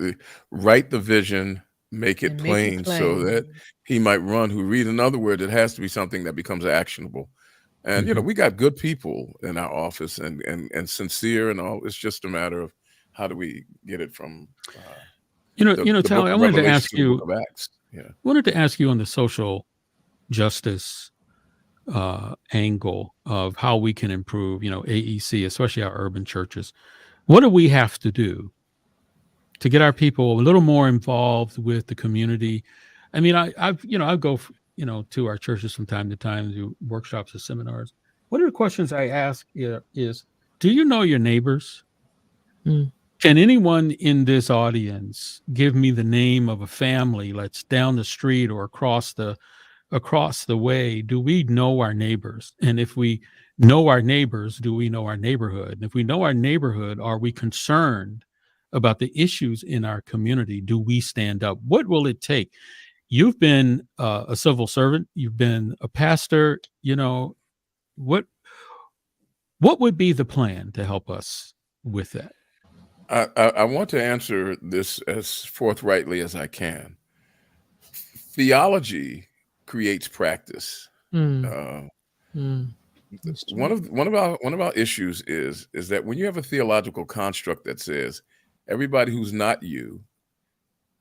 write the vision, make it plain so that he might run who read. In other words, it has to be something that becomes actionable. And, we got good people in our office and sincere and all. It's just a matter of how do we get it from, Tally, I wanted to ask you, wanted to ask you on the social justice angle of how we can improve, AEC, especially our urban churches. What do we have to do to get our people a little more involved with the community? I mean, I go, to our churches from time to time, do workshops or seminars. One of the questions I ask is, do you know your neighbors? Can anyone in this audience give me the name of a family that's down the street or across the way? Do we know our neighbors? And if we know our neighbors, do we know our neighborhood? And if we know our neighborhood, are we concerned about the issues in our community? Do we stand up? What will it take? You've been a civil servant. You've been a pastor. What would be the plan to help us with that? I want to answer this as forthrightly as I can. Theology creates practice. One of our issues is that when you have a theological construct that says everybody who's not you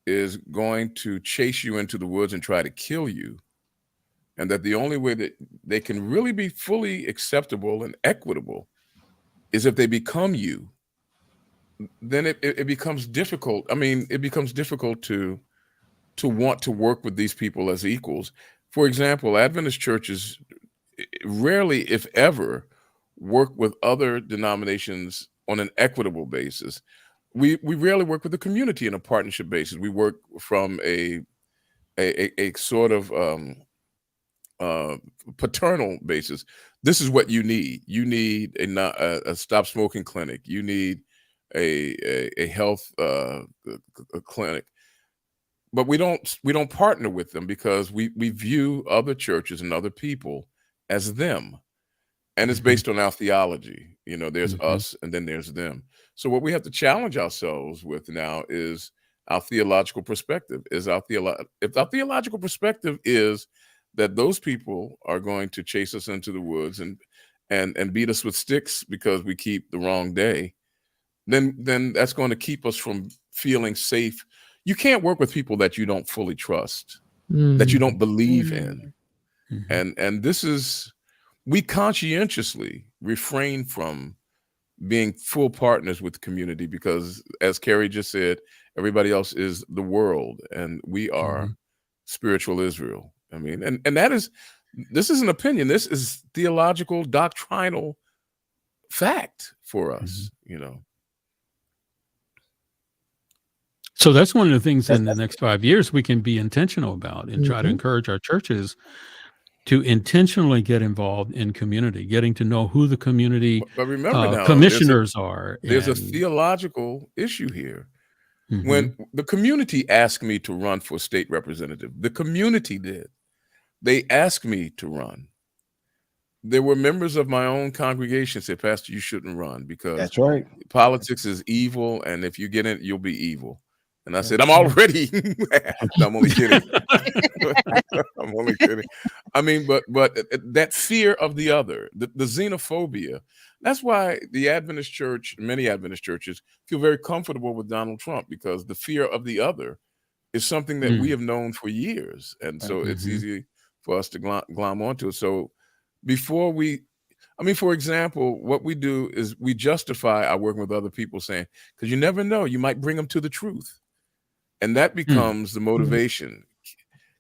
is going to chase you into the woods and try to kill you, and that the only way that they can really be fully acceptable and equitable is if they become you, then it becomes difficult. I mean, it becomes difficult to to want to work with these people as equals. For example, Adventist churches rarely, if ever, work with other denominations on an equitable basis. We rarely work with the community in a partnership basis. We work from a sort of paternal basis. This is what you need. You need a stop smoking clinic. You need a health clinic. But we don't partner with them because we view other churches and other people as them. And it's based on our theology. You know, there's us and then there's them. So what we have to challenge ourselves with now is our theological perspective. If our theological perspective is that those people are going to chase us into the woods and beat us with sticks because we keep the wrong day, then that's going to keep us from feeling safe. You can't work with people that you don't fully trust, that you don't believe in. And this is, we conscientiously refrain from being full partners with the community because, as Carrie just said, everybody else is the world and we are spiritual Israel. I mean, and this is an opinion. This is theological, doctrinal fact for us, you know. So that's one of the things in the next 5 years we can be intentional about and try to encourage our churches to intentionally get involved in community, getting to know who the community but remember now, commissioners are. There's a theological issue here. When the community asked me to run for state representative, the community did. They asked me to run. There were members of my own congregation said, Pastor, you shouldn't run because that's right. Politics is evil, and if you get in, you'll be evil. And I said, I'm already. No, I'm only kidding. I'm only kidding. I mean, but that fear of the other, the xenophobia. That's why the Adventist church, many Adventist churches, feel very comfortable with Donald Trump because the fear of the other is something that we have known for years, and so it's easy for us to glom onto it. So before for example, what we do is we justify our working with other people saying, because you never know, you might bring them to the truth. And that becomes the motivation.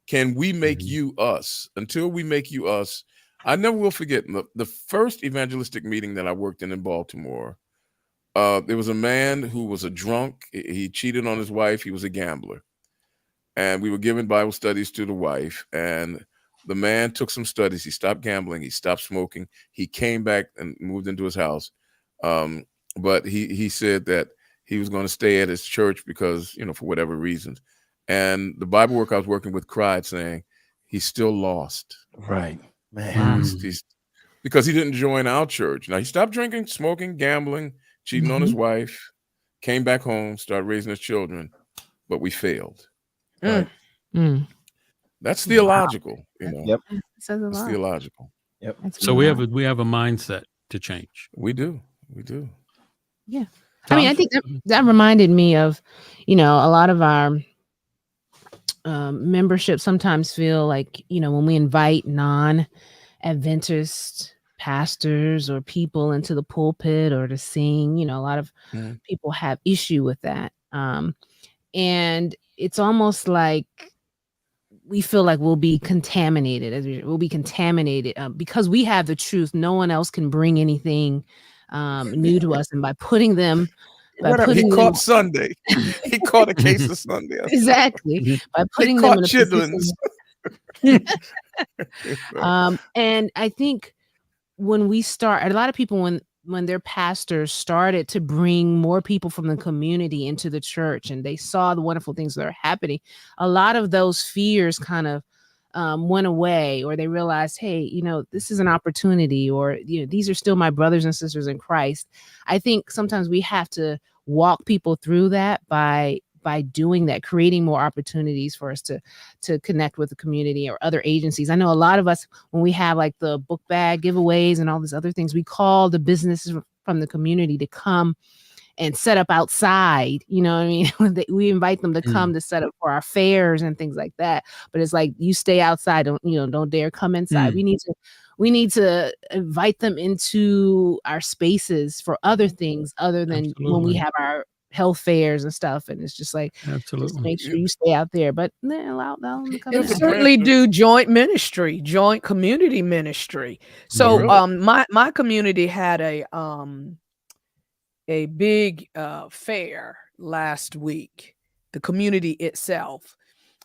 Can we make you us? Until we make you us, I never will forget the first evangelistic meeting that I worked in Baltimore. There was a man who was a drunk. He cheated on his wife. He was a gambler. And we were giving Bible studies to the wife. And the man took some studies. He stopped gambling. He stopped smoking. He came back and moved into his house. But he said that he was going to stay at his church because, you know, for whatever reasons. And the Bible work I was working with cried saying, he's still lost. Right. Man. Because he didn't join our church. Now, he stopped drinking, smoking, gambling, cheating on his wife, came back home, started raising his children, but we failed. Right. That's theological, you know. Yep. It's theological. Yep. So we have a mindset to change. We do. Yeah. I mean, I think that reminded me of, you know, a lot of our membership sometimes feel like, you know, when we invite non-Adventist pastors or people into the pulpit or to sing, you know, a lot of people have issue with that. And it's almost like we feel like we'll be contaminated because we have the truth. No one else can bring anything new to us, and by putting them caught Sunday. He caught a case of Sunday. Exactly. By putting them in a position. And I think when we start, a lot of people when their pastors started to bring more people from the community into the church and they saw the wonderful things that are happening, a lot of those fears kind of went away, or they realized, hey, you know, this is an opportunity, or, you know, these are still my brothers and sisters in Christ. I think sometimes we have to walk people through that by doing that, creating more opportunities for us to connect with the community or other agencies. I know a lot of us, when we have like the book bag giveaways and all these other things, we call the businesses from the community to come and set up outside, you know what I mean? We invite them to come to set up for our fairs and things like that. But it's like, you stay outside, don't dare come inside. We need to invite them into our spaces for other things other than when we have health fairs and stuff, and it's just like, Absolutely. just make sure you stay out there, but then allow them to come And in. certainly do joint ministry, joint community ministry. So my community had a big fair last week, the community itself,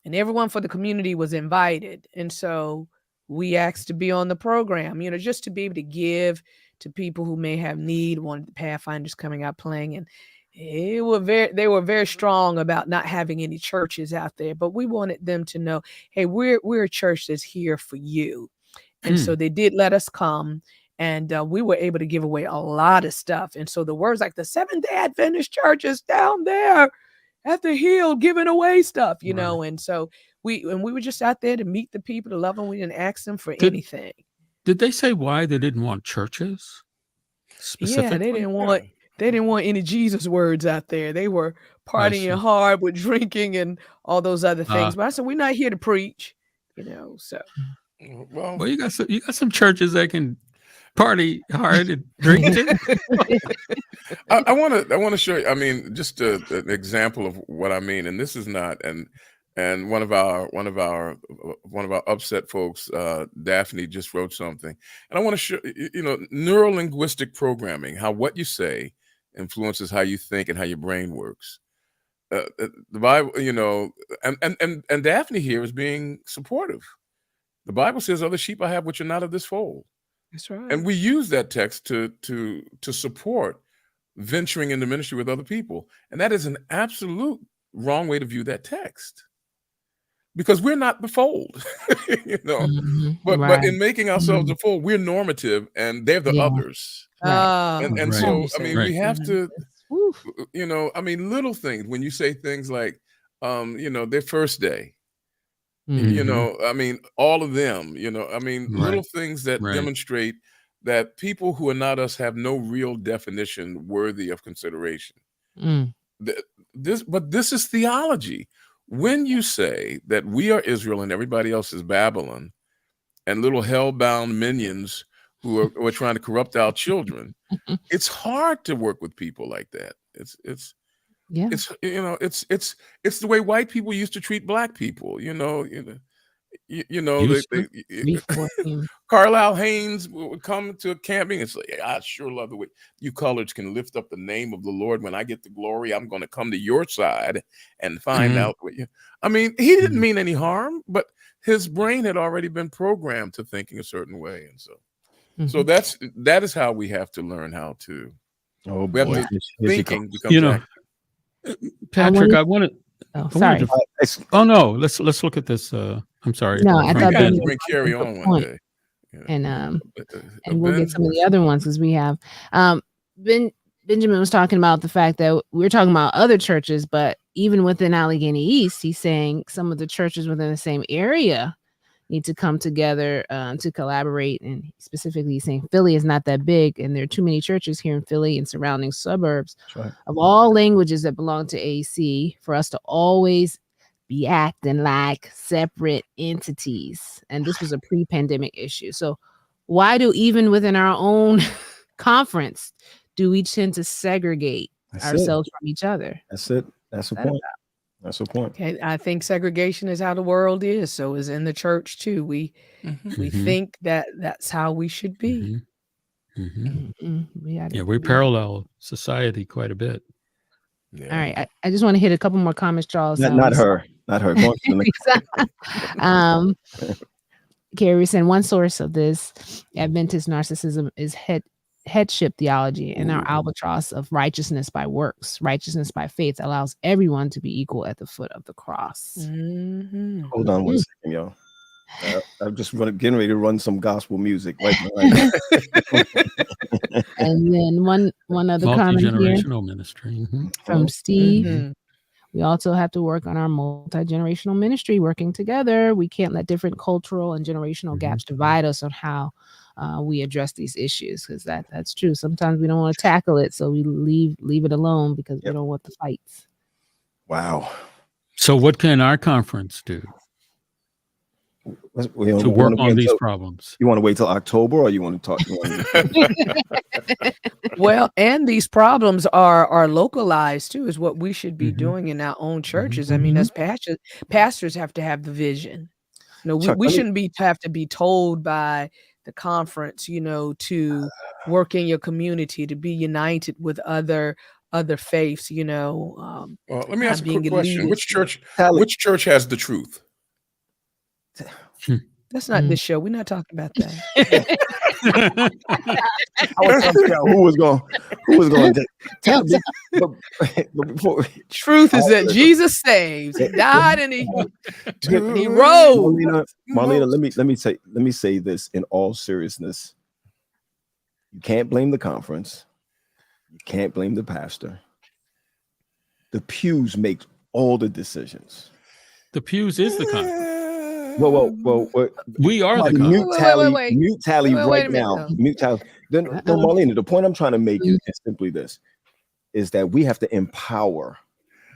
and everyone for the community was invited. And so we asked to be on the program, just to be able to give to people who may have need. One of the Pathfinders coming out playing, and they were very strong about not having any churches out there, but we wanted them to know, hey, we're a church that's here for you. And so they did let us come, and we were able to give away a lot of stuff. And so the words like the Seventh-day Adventist church is down there at the hill giving away stuff, and so we were just out there to meet the people, to love them. We didn't ask them for anything. Did they say why they didn't want churches? Yeah, they didn't want any Jesus words out there. They were partying hard with drinking and all those other things. But I said, we're not here to preach, so. Well, you got some churches that can party hard and drink too. I want to show you. I mean, just an example of what I mean. And this is not. And one of our UpSet folks, Daphne, just wrote something. And I want to show neuro-linguistic programming, how what you say influences how you think and how your brain works. The Bible, and Daphne here is being supportive. The Bible says, "Other sheep I have which are not of this fold." That's right. And we use that text to support venturing into ministry with other people. And that is an absolute wrong way to view that text, because we're not the fold, but in making ourselves the fold, we're normative and they're the others. And so, I mean, we have to, little things, when you say things like, their first day, all of them, little things that demonstrate that people who are not us have no real definition worthy of consideration. This is theology. When you say that we are Israel and everybody else is Babylon and little hell-bound minions who are trying to corrupt our children, it's hard to work with people like that. It's the way white people used to treat black people. Carlisle Haynes would come to a camping and say, I sure love the way you coloreds can lift up the name of the Lord. When I get the glory, I'm going to come to your side and find out what you. I mean, he didn't mean any harm, but his brain had already been programmed to thinking a certain way, and so that is how we have to learn how to. Oh boy, thinking becomes Patrick, I want to. Oh, sorry. No, let's look at this. I'm sorry. No, I thought we carry on one day. Yeah. And we'll get some of the other ones, because we have Benjamin was talking about the fact that we're talking about other churches, but even within Allegheny East, he's saying some of the churches within the same area need to come together to collaborate. And specifically, he's saying Philly is not that big, and there are too many churches here in Philly and surrounding suburbs of all languages that belong to AAC for us to always be acting like separate entities. And this was a pre-pandemic issue. So why do, even within our own conference, do we tend to segregate ourselves from each other? That's it. That's the point. That's the point. Okay, I think segregation is how the world is. So is in the church too. We think that that's how we should be. We parallel society quite a bit. All right, I just want to hit a couple more comments, Charles. Not her. Go Carrie said one source of this Adventist narcissism is headship theology, and our albatross of righteousness by works. Righteousness by faith allows everyone to be equal at the foot of the cross. Hold on one second, y'all. I'm just getting ready to run some gospel music right behind me. And then one other comment here ministry from Steve. We also have to work on our multi-generational ministry, working together. We can't let different cultural and generational gaps divide us on how we address these issues, because that's true. Sometimes we don't want to tackle it, so we leave it alone because we don't want the fights. Wow. So what can our conference do? to work on these problems. You want to wait till October, or you want to talk? Well, and these problems are localized too, is what we should be doing in our own churches. I mean, as pastors have to have the vision. Chuck, we shouldn't have to be told by the conference, to work in your community, to be united with other faiths, Well, let me ask a quick question. Which church has the truth? That's not this show. We're not talking about that. I was trying to figure out who was going to tell me. But before, truth is that Jesus saves. He died and he rose. Marlena, let me say this in all seriousness. You can't blame the conference. You can't blame the pastor. The pews make all the decisions. The pews is the conference. Well, we are the mute tally right now. Mute tally. Then, Marlena, the point I'm trying to make is simply this: is that we have to empower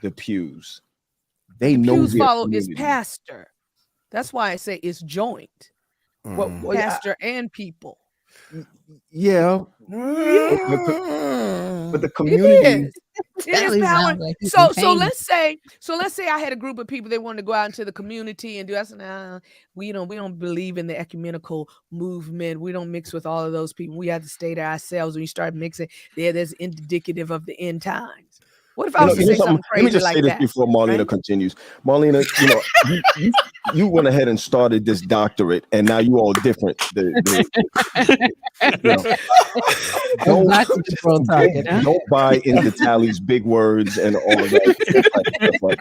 the pews. They know pews follow his pastor. That's why I say it's joint. Pastor and people. Yeah. But the community. It is power. So let's say I had a group of people, they wanted to go out into the community and do. I said, we don't believe in the ecumenical movement. We don't mix with all of those people. We have to stay to ourselves. When you start mixing, that's indicative of the end times. What if I was to say something crazy like that? Let me just say this before Marlena continues. Marlena, you went ahead and started this doctorate, and now you all different. Don't buy into Tally's big words and all of that.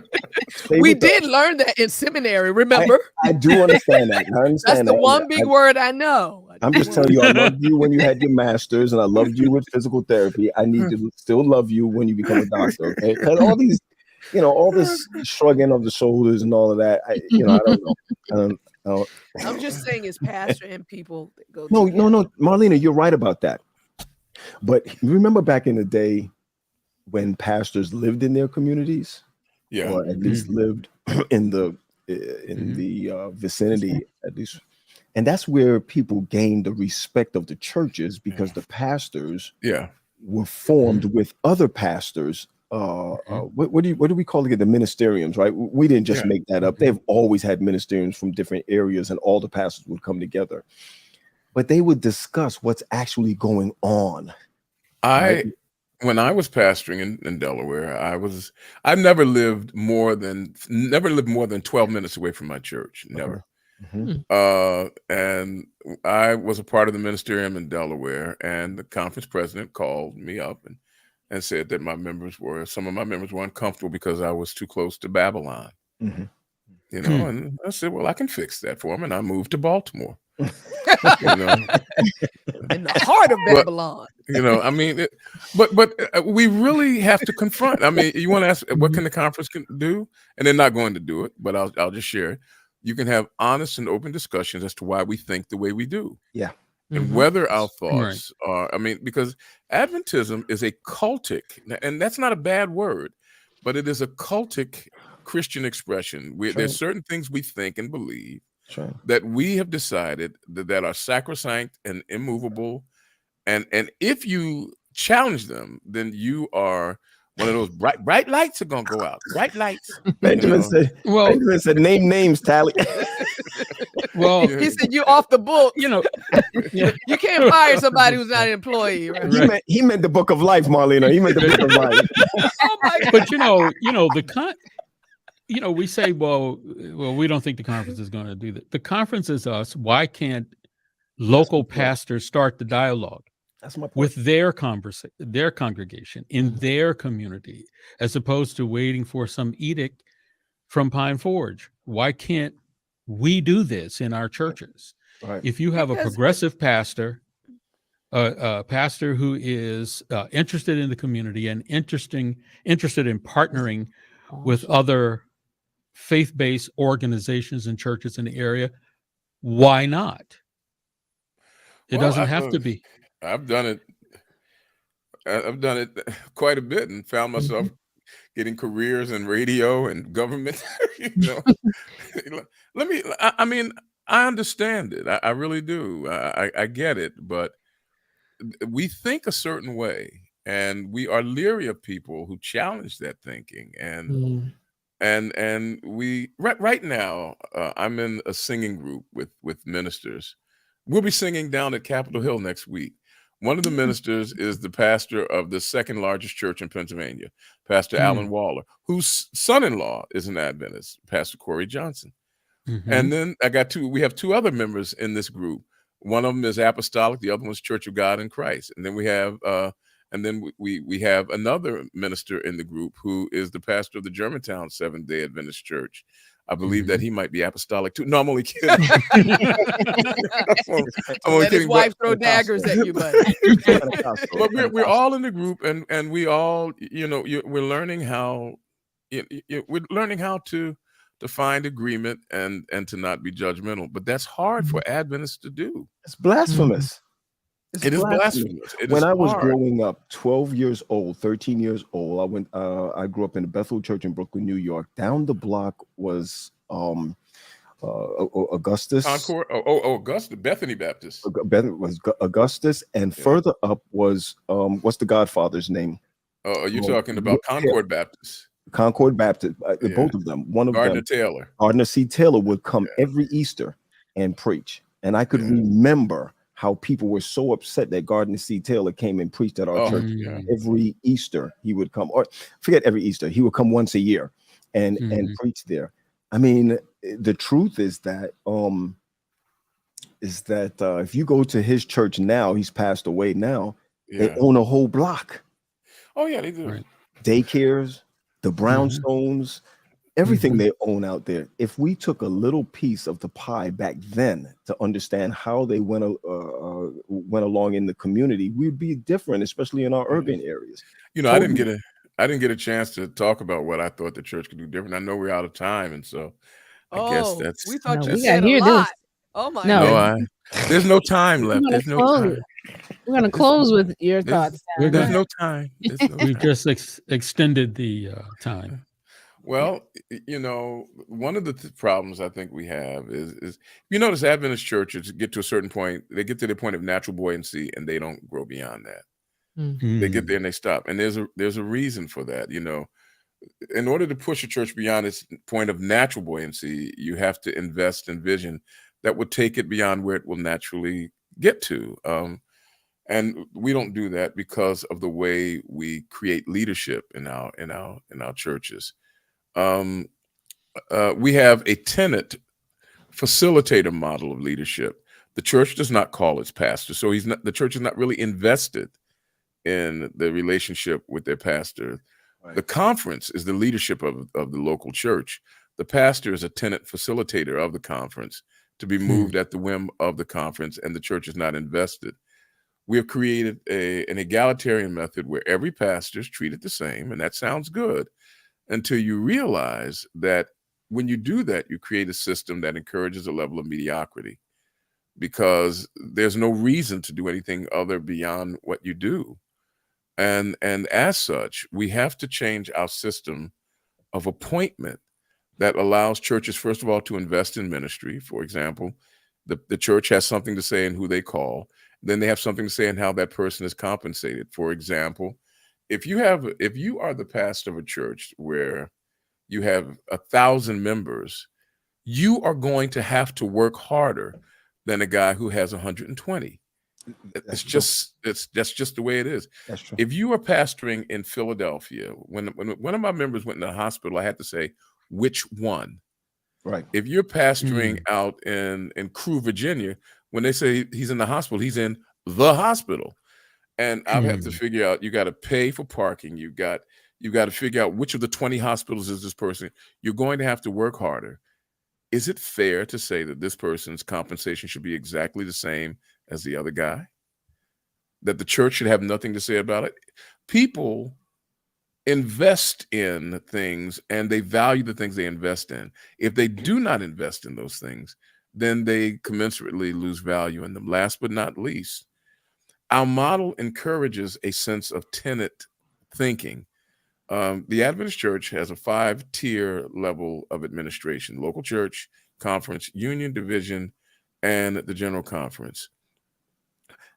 We did learn that in seminary, remember? I do understand that. That's the one big word I know. I'm just telling you, I loved you when you had your master's, and I loved you with physical therapy. I need to still love you when you become a doctor, okay? Because all these, all this shrugging of the shoulders and all of that, I don't know. I'm just saying, it's pastor and people that go. No, Marlena, you're right about that. But remember back in the day when pastors lived in their communities, or at least lived in the vicinity, at least. And that's where people gained the respect of the churches, because the pastors were formed with other pastors. What do we call it? The ministeriums, right? We didn't just make that up. They've always had ministeriums from different areas, and all the pastors would come together. But they would discuss what's actually going on. When I was pastoring in Delaware, I never lived more than 12 minutes away from my church. Never. And I was a part of the ministerium in Delaware, and the conference president called me up and said that some of my members were uncomfortable because I was too close to Babylon. And I said, well, I can fix that for them. And I moved to Baltimore. In the heart of Babylon. But we really have to confront. I mean, you want to ask, what can the conference do? And they're not going to do it, but I'll just share it. You can have honest and open discussions as to why we think the way we do. Yeah. And whether our thoughts are, because Adventism is a cultic, and that's not a bad word, but it is a cultic Christian expression. There's certain things we think and believe that we have decided that are sacrosanct and immovable. And if you challenge them, then you are one of those bright lights are gonna go out. Bright lights. Benjamin said, name names, Tally. Well, he said, you off the book. You can't fire somebody who's not an employee. Right? He meant the book of life, Marlena. He meant the book of life. Oh my God. But we say, well, we don't think the conference is going to do that. The conference is us. Why can't local pastors start the dialogue? That's my point. With their congregation in their community, as opposed to waiting for some edict from Pine Forge? Why can't we do this in our churches? Right. If you have a progressive pastor, a pastor who is interested in the community and interested in partnering with other faith-based organizations and churches in the area, why not? It doesn't have to be. I've done it quite a bit and found myself getting careers in radio and government. I understand it. I really do. I get it. But we think a certain way, and we are leery of people who challenge that thinking. And we right now, I'm in a singing group with ministers. We'll be singing down at Capitol Hill next week. One of the ministers is the pastor of the second largest church in Pennsylvania, Pastor Alan Waller, whose son-in-law is an Adventist, Pastor Corey Johnson. And then we have two other members in this group. One of them is Apostolic, the other one is Church of God in Christ. And then we have we have another minister in the group who is the pastor of the Germantown Seventh-day Adventist Church. I believe that he might be apostolic too. No, I'm only kidding. I'm only Let his wife throw daggers at you, buddy. But we're all in the group, and we all, we're learning how to find agreement and to not be judgmental. But that's hard for Adventists to do. It's blasphemous. It is blasphemous. When I was growing up, 12 years old, 13 years old, I grew up in the Bethel Church in Brooklyn, New York. Down the block was Augustus. Concord. Augustus. Bethany Baptist. Was Augustus, and further up was what's the Godfather's name? Are you talking about Concord Baptist? Concord Baptist. Both of them. One of Gardner them. Taylor. Gardner C. Taylor would come every Easter and preach, and I could remember how people were so upset that Gardner C. Taylor came and preached at our church. Every Easter he would come, or forget every Easter, he would come once a year and preach there. I mean, the truth is that if you go to his church now, he's passed away now, they own a whole block. Oh yeah, they do. Right. Daycares, the brownstones, everything they own out there. If we took a little piece of the pie back then to understand how they went along in the community, we'd be different, especially in our urban areas. I didn't get a chance to talk about what I thought the church could do different. I know we're out of time, and so I guess that's. We thought you we said gotta a hear lot. this. Oh my No. God. There's no time left. There's no time. We're gonna close with your thoughts. There's no time. We've just extended the time. Well, one of the problems I think we have is you notice Adventist churches get to a certain point, they get to the point of natural buoyancy, and they don't grow beyond that. They get there and they stop. And there's a reason for that. In order to push a church beyond its point of natural buoyancy, you have to invest in vision that would take it beyond where it will naturally get to. And we don't do that because of the way we create leadership in our churches. We have a tenant facilitator model of leadership. The church does not call its pastor, so the church is not really invested in the relationship with their pastor. Right. The conference is the leadership of the local church. The pastor is a tenant facilitator of the conference to be moved at the whim of the conference, and the church is not invested. We have created an egalitarian method where every pastor is treated the same, and that sounds good until you realize that when you do that, you create a system that encourages a level of mediocrity, because there's no reason to do anything other beyond what you do. And as such, we have to change our system of appointment that allows churches, first of all, to invest in ministry. For example, the church has something to say in who they call. Then they have something to say in how that person is compensated. For example, if you are the pastor of a church where you have 1,000 members, you are going to have to work harder than a guy who has 120. That's just the way it is. That's true. If you are pastoring in Philadelphia, when one of my members went in the hospital, I had to say, which one? Right. If you're pastoring out in Crewe, Virginia, when they say he's in the hospital, he's in the hospital. And I have to figure out, you got to pay for parking. You got to figure out which of the 20 hospitals is this person. You're going to have to work harder. Is it fair to say that this person's compensation should be exactly the same as the other guy? That the church should have nothing to say about it? People invest in things and they value the things they invest in. If they do not invest in those things, then they commensurately lose value in them. Last but not least, our model encourages a sense of tenant thinking. The Adventist Church has a 5-tier level of administration: local church, conference, union, division, and the General Conference.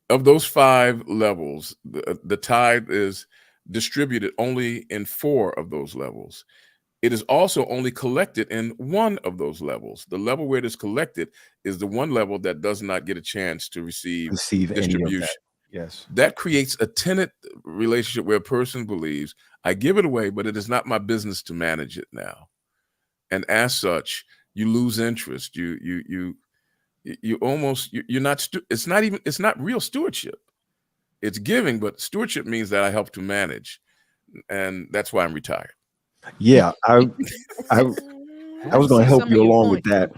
Of those 5 levels, the tithe is distributed only in 4 of those levels. It is also only collected in 1 of those levels. The level where it is collected is the one level that does not get a chance to receive distribution. Any of that. Yes. That creates a tenant relationship where a person believes, I give it away, but it is not my business to manage it now. And as such, you lose interest. You're not, it's not real stewardship. It's giving, but stewardship means that I help to manage. And that's why I'm retired. Yeah, I was going to help you along with that.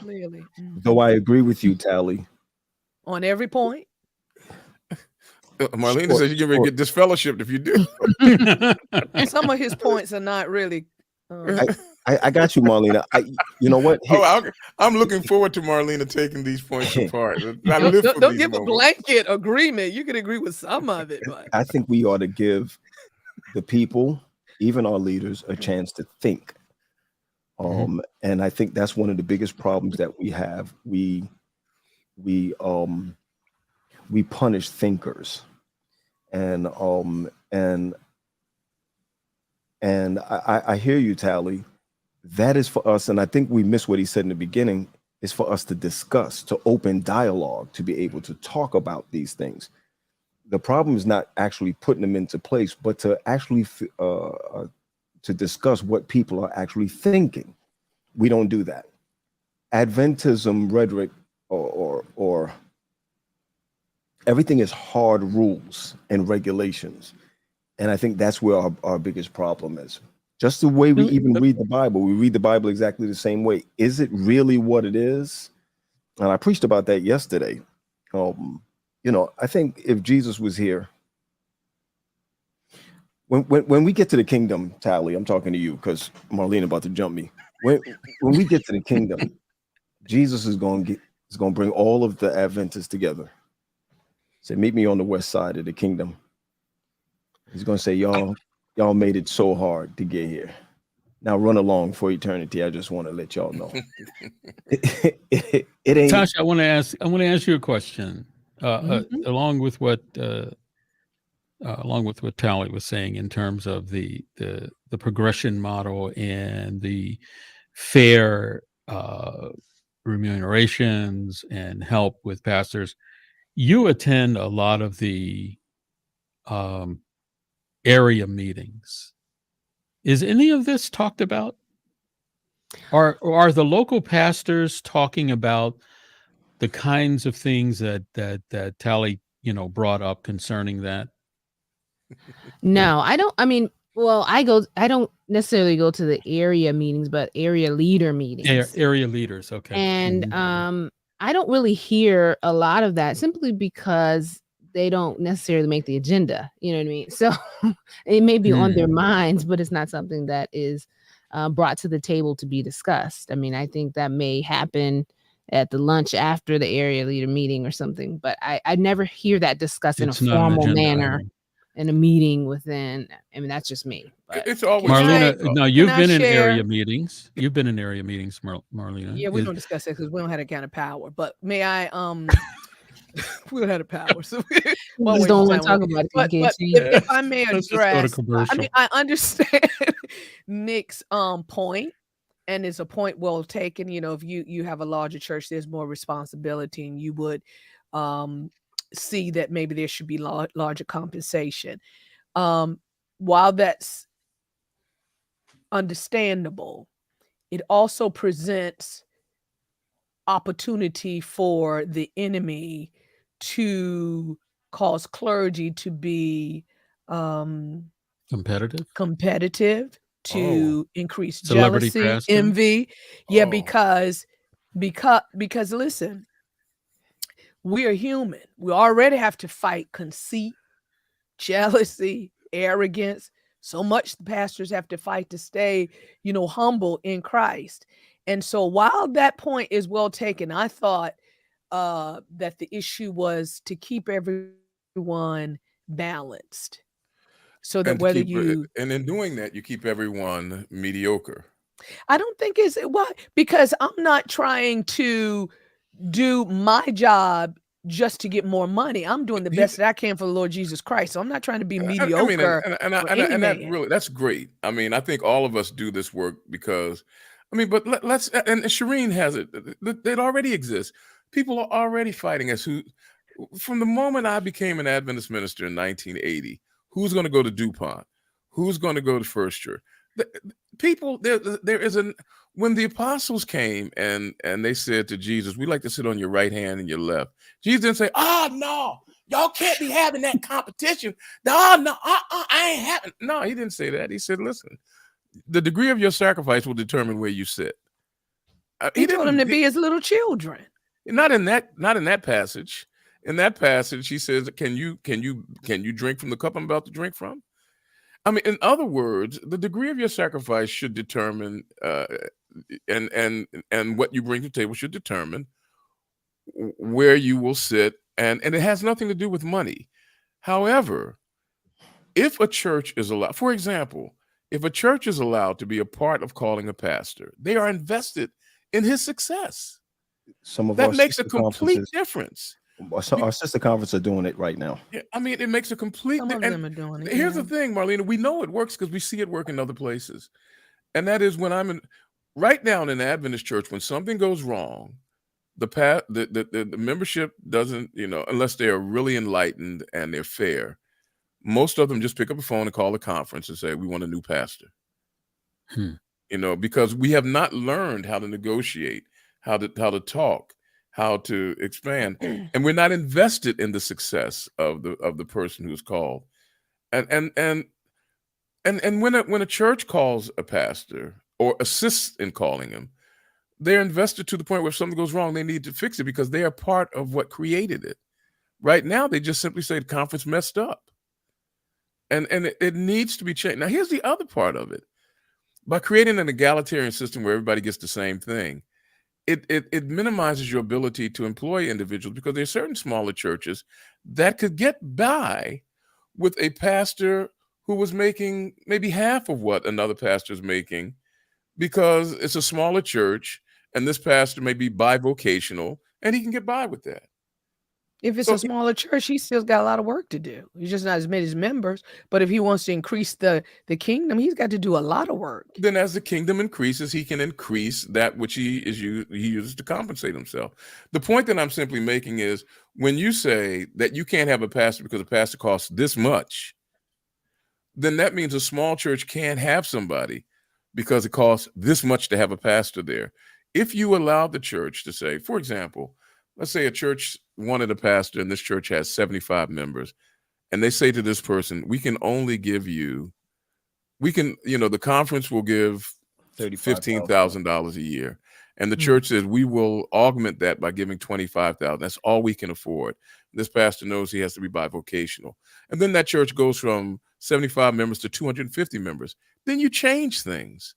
Though I agree with you, Tally. On every point. Marlena says you're going to get disfellowshipped if you do. Some of his points are not really. I got you, Marlena. You know what? I'm looking forward to Marlena taking these points apart. Don't give a blanket agreement. You can agree with some of it. But I think we ought to give the people, even our leaders, a chance to think. And I think that's one of the biggest problems that we have. We punish thinkers, and I hear you, Tally. That is for us, and I think we missed what he said in the beginning. Is for us to discuss, to open dialogue, to be able to talk about these things. The problem is not actually putting them into place, but to actually to discuss what people are actually thinking. We don't do that. Adventism rhetoric or everything is hard rules and regulations. And I think that's where our biggest problem is. Just the way we even read the Bible. We read the Bible exactly the same way. Is it really what it is? And I preached about that yesterday. I think if Jesus was here, when we get to the kingdom, Tally, I'm talking to you because Marlene about to jump me. When we get to the kingdom, Jesus is going to bring all of the Adventists together. Say, meet me on the west side of the kingdom. He's going to say, y'all made it so hard to get here. Now run along for eternity. I just want to let y'all know. it ain't. Tasha, I want to ask you a question. Along with what Tally was saying in terms of the progression model and the fair remunerations and help with pastors, you attend a lot of the area meetings. Is any of this talked about? Or are the local pastors talking about the kinds of things that Tally, brought up concerning that? No, I don't. I mean, well, I don't necessarily go to the area meetings, but area leader meetings. Area leaders, okay. And I don't really hear a lot of that simply because they don't necessarily make the agenda. You know what I mean? So it may be on their minds, but it's not something that is brought to the table to be discussed. I mean, I think that may happen at the lunch after the area leader meeting or something, but I never hear that discussed in a formal manner in a meeting within. I mean, that's just me. But it's always Marlena. No, you've been in area meetings. You've been in area meetings, Marlena. Yeah, we don't discuss that because we don't have that kind of power. But may I? We don't have the power, so we just don't want to talk about it. But if I may address, I mean, I understand Nick's point, and it's a point well taken. If you have a larger church, there's more responsibility, and you would see that maybe there should be larger compensation. While that's understandable, it also presents opportunity for the enemy to cause clergy to be competitive, to increase jealousy, envy. Yeah, because listen, we are human. We already have to fight conceit, jealousy, arrogance. So much the pastors have to fight to stay, humble in Christ. And so while that point is well taken, I thought that the issue was to keep everyone balanced, so that and in doing that, you keep everyone mediocre. I don't think because I'm not trying to do my job just to get more money. I'm doing the best that I can for the Lord Jesus Christ. So I'm not trying to be mediocre. And that really, that's great. I mean, I think all of us do this work because, I mean, but let's, and Shireen has it. It already exists. People are already fighting us. From the moment I became an Adventist minister in 1980, who's going to go to DuPont? Who's going to go to First Church? When the apostles came and they said to Jesus, "We like to sit on your right hand and your left," Jesus didn't say, "Oh no, y'all can't be having that competition. No, I ain't having." No, he didn't say that. He said, "Listen, the degree of your sacrifice will determine where you sit." He told them to be as little children. Not in that passage. In that passage, he says, "Can you drink from the cup I'm about to drink from?" I mean, in other words, the degree of your sacrifice should determine, and what you bring to the table should determine where you will sit, and it has nothing to do with money. However, if a church is allowed, for example, if a church is allowed to be a part of calling a pastor, they are invested in his success. That makes a complete difference. So our sister conference are doing it right now. Yeah, I mean, it makes a complete. Some of them are doing it. Here's the thing, Marlena. We know it works because we see it work in other places, and that is when right now in an Adventist church, when something goes wrong, the membership doesn't, unless they are really enlightened and they're fair. Most of them just pick up a phone and call the conference and say, "We want a new pastor." Because we have not learned how to negotiate, how to talk, how to expand, and we're not invested in the success of the person who's called. And when a church calls a pastor or assists in calling him, they're invested to the point where if something goes wrong, they need to fix it because they are part of what created it. Right now, they just simply say the conference messed up, and it needs to be changed. Now, here's the other part of it: by creating an egalitarian system where everybody gets the same thing, it minimizes your ability to employ individuals, because there are certain smaller churches that could get by with a pastor who was making maybe half of what another pastor is making, because it's a smaller church and this pastor may be bivocational and he can get by with that. If it's a smaller church, he still got a lot of work to do. He's just not as many as members. But if he wants to increase the kingdom, he's got to do a lot of work. Then as the kingdom increases, he can increase that which he uses to compensate himself. The point that I'm simply making is, when you say that you can't have a pastor because a pastor costs this much, then that means a small church can't have somebody because it costs this much to have a pastor there. If you allow the church to say, for example, let's say a church wanted a pastor and this church has 75 members, and they say to this person, the conference will give $15,000 a year. And the church says, we will augment that by giving $25,000. That's all we can afford. This pastor knows he has to be bivocational. And then that church goes from 75 members to 250 members. Then you change things.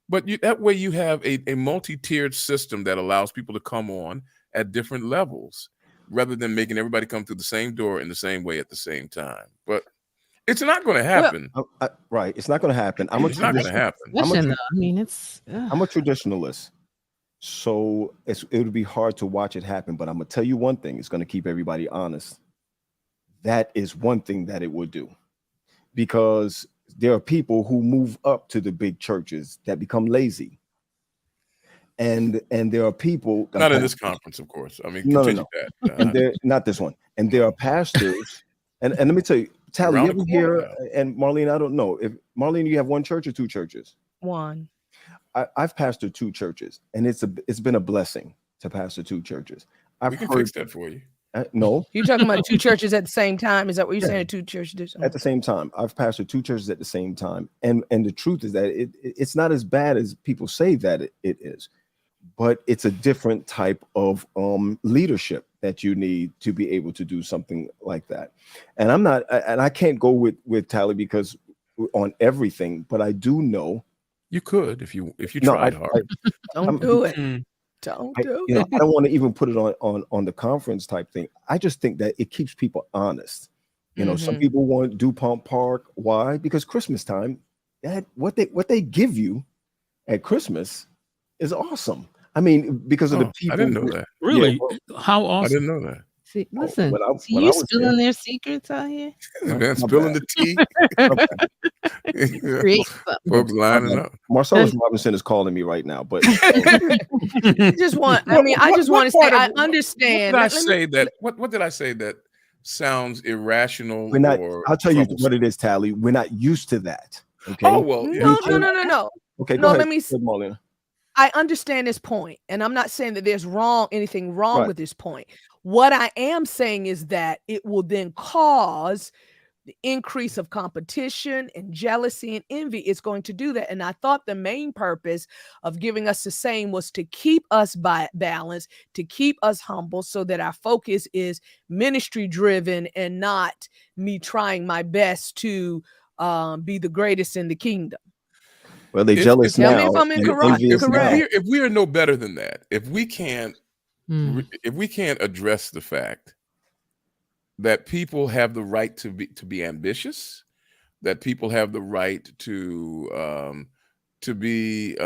But that way you have a multi-tiered system that allows people to come on at different levels, rather than making everybody come through the same door in the same way at the same time. But it's not going to happen. Right. It's not going to happen. It's not going to happen. I'm a traditionalist. So it would be hard to watch it happen. But I'm going to tell you one thing. It's going to keep everybody honest. That is one thing that it would do. Because there are people who move up to the big churches that become lazy. And there are people not in this conference, of course. I mean, no. That. And they're not this one. And there are pastors. and let me tell you, Tally, you ever hear? And Marlene, I don't know if Marlene, you have one church or two churches? One. I've pastored two churches, and it's been a blessing to pastor two churches. We can fix that for you. No, you're talking about two churches at the same time. Is that what you're saying? Two churches at the same time. I've pastored two churches at the same time, and the truth is that it's not as bad as people say that it is. But it's a different type of leadership that you need to be able to do something like that. And I can't go with Tally because on everything, but I do know you could if you tried hard. Don't do it. Don't do it. I don't want to even put it on the conference type thing. I just think that it keeps people honest. Some people want DuPont Park. Why? Because Christmas time, what they give you at Christmas is awesome. I mean, because of the people. I didn't know that. Really? Yeah, How awesome. I didn't know that. See, listen, see, when I you was spilling there, their secrets out here. Man, spilling the tea. Create something. Folks lining up. Marcellus Robinson is calling me right now, but I just want to say, I understand. What did I say that sounds irrational? we're not. I'll tell you what it is, Tally. We're not used to that. Okay. Oh well. Yeah. No. Okay. No, go ahead. let me. Good, Marlena. I understand this point, and I'm not saying that there's anything wrong Right. with this point. What I am saying is that it will then cause the increase of competition and jealousy and envy. Is going to do that. And I thought the main purpose of giving us the same was to keep us balanced, to keep us humble, so that our focus is ministry driven and not me trying my best to be the greatest in the kingdom. Well, they jealous now. Tell me if I'm incorrect. If we are no better than that, if we can't address the fact that people have the right to be ambitious, that people have the right to be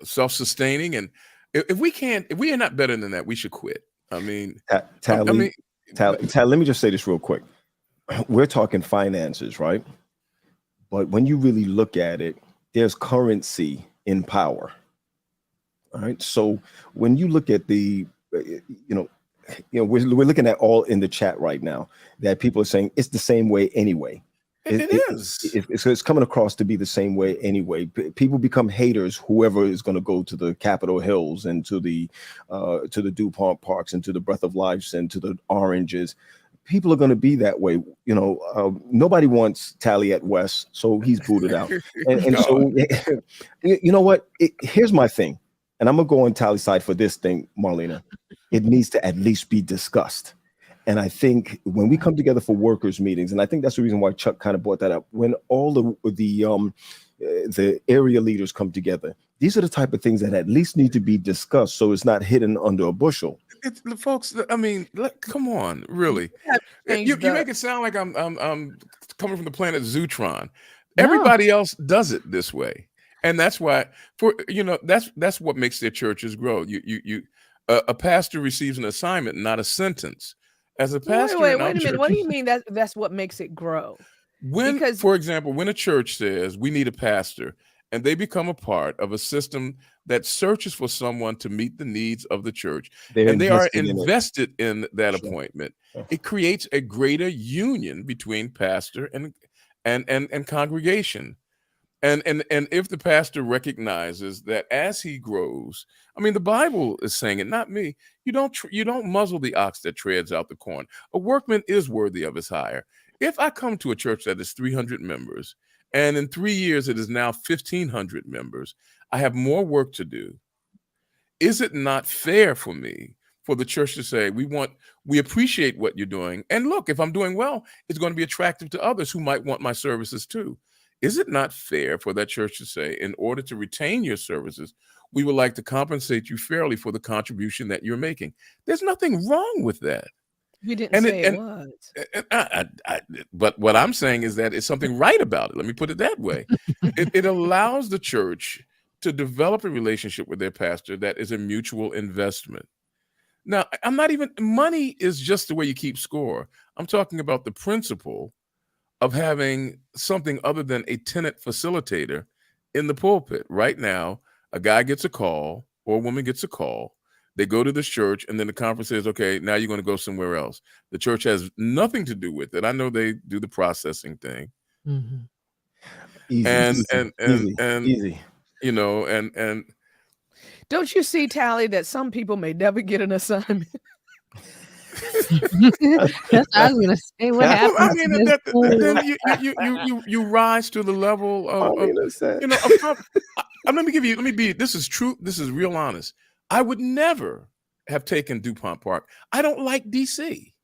self-sustaining, and if we are not better than that, we should quit. I mean, Tally, let me just say this real quick. We're talking finances, right? But when you really look at it, there's currency in power. All right. So when you look at we're looking at all in the chat right now that people are saying it's the same way anyway. It is. It's coming across to be the same way anyway. People become haters. Whoever is going to go to the Capitol Hills and to the DuPont Parks and to the Breath of Life and to the Oranges. People are going to be that way. Nobody wants Tally at West, so he's booted out. And so, you know what? Here's my thing, and I'm going to go on Tally's side for this thing, Marlena. It needs to at least be discussed. And I think when we come together for workers' meetings, and I think that's the reason why Chuck kind of brought that up, when all the area leaders come together, these are the type of things that at least need to be discussed so it's not hidden under a bushel. Folks, I mean, come on, really. You make it sound like I'm coming from the planet Zootron. Everybody else does it this way. And that's why, that's what makes their churches grow. A pastor receives an assignment, not a sentence. As a pastor, wait a minute. What do you mean that's what makes it grow? For example, when a church says we need a pastor, and they become a part of a system that searches for someone to meet the needs of the church, and they are invested in that appointment, it creates a greater union between pastor and congregation. And if the pastor recognizes that as he grows, I mean, the Bible is saying it, not me. You don't muzzle the ox that treads out the corn. A workman is worthy of his hire. If I come to a church that is 300 members, and in 3 years it is now 1,500 members, I have more work to do. Is it not fair for me, for the church to say, we appreciate what you're doing, and look, if I'm doing well, it's going to be attractive to others who might want my services too. Is it not fair for that church to say, in order to retain your services, we would like to compensate you fairly for the contribution that you're making? There's nothing wrong with that. You didn't say it was. But what I'm saying is that it's something right about it. Let me put it that way. It allows the church to develop a relationship with their pastor that is a mutual investment. Now, money is just the way you keep score. I'm talking about the principle of having something other than a tenant facilitator in the pulpit. Right now, a guy gets a call or a woman gets a call. They go to this church, and then the conference says, okay, now you're going to go somewhere else. The church has nothing to do with it. I know they do the processing thing. Mm-hmm. Easy. And don't you see, Tally, that some people may never get an assignment? That's what I was gonna say. What happens? Then you rise to the level of this is true. This is real honest. I would never have taken DuPont Park. I don't like DC.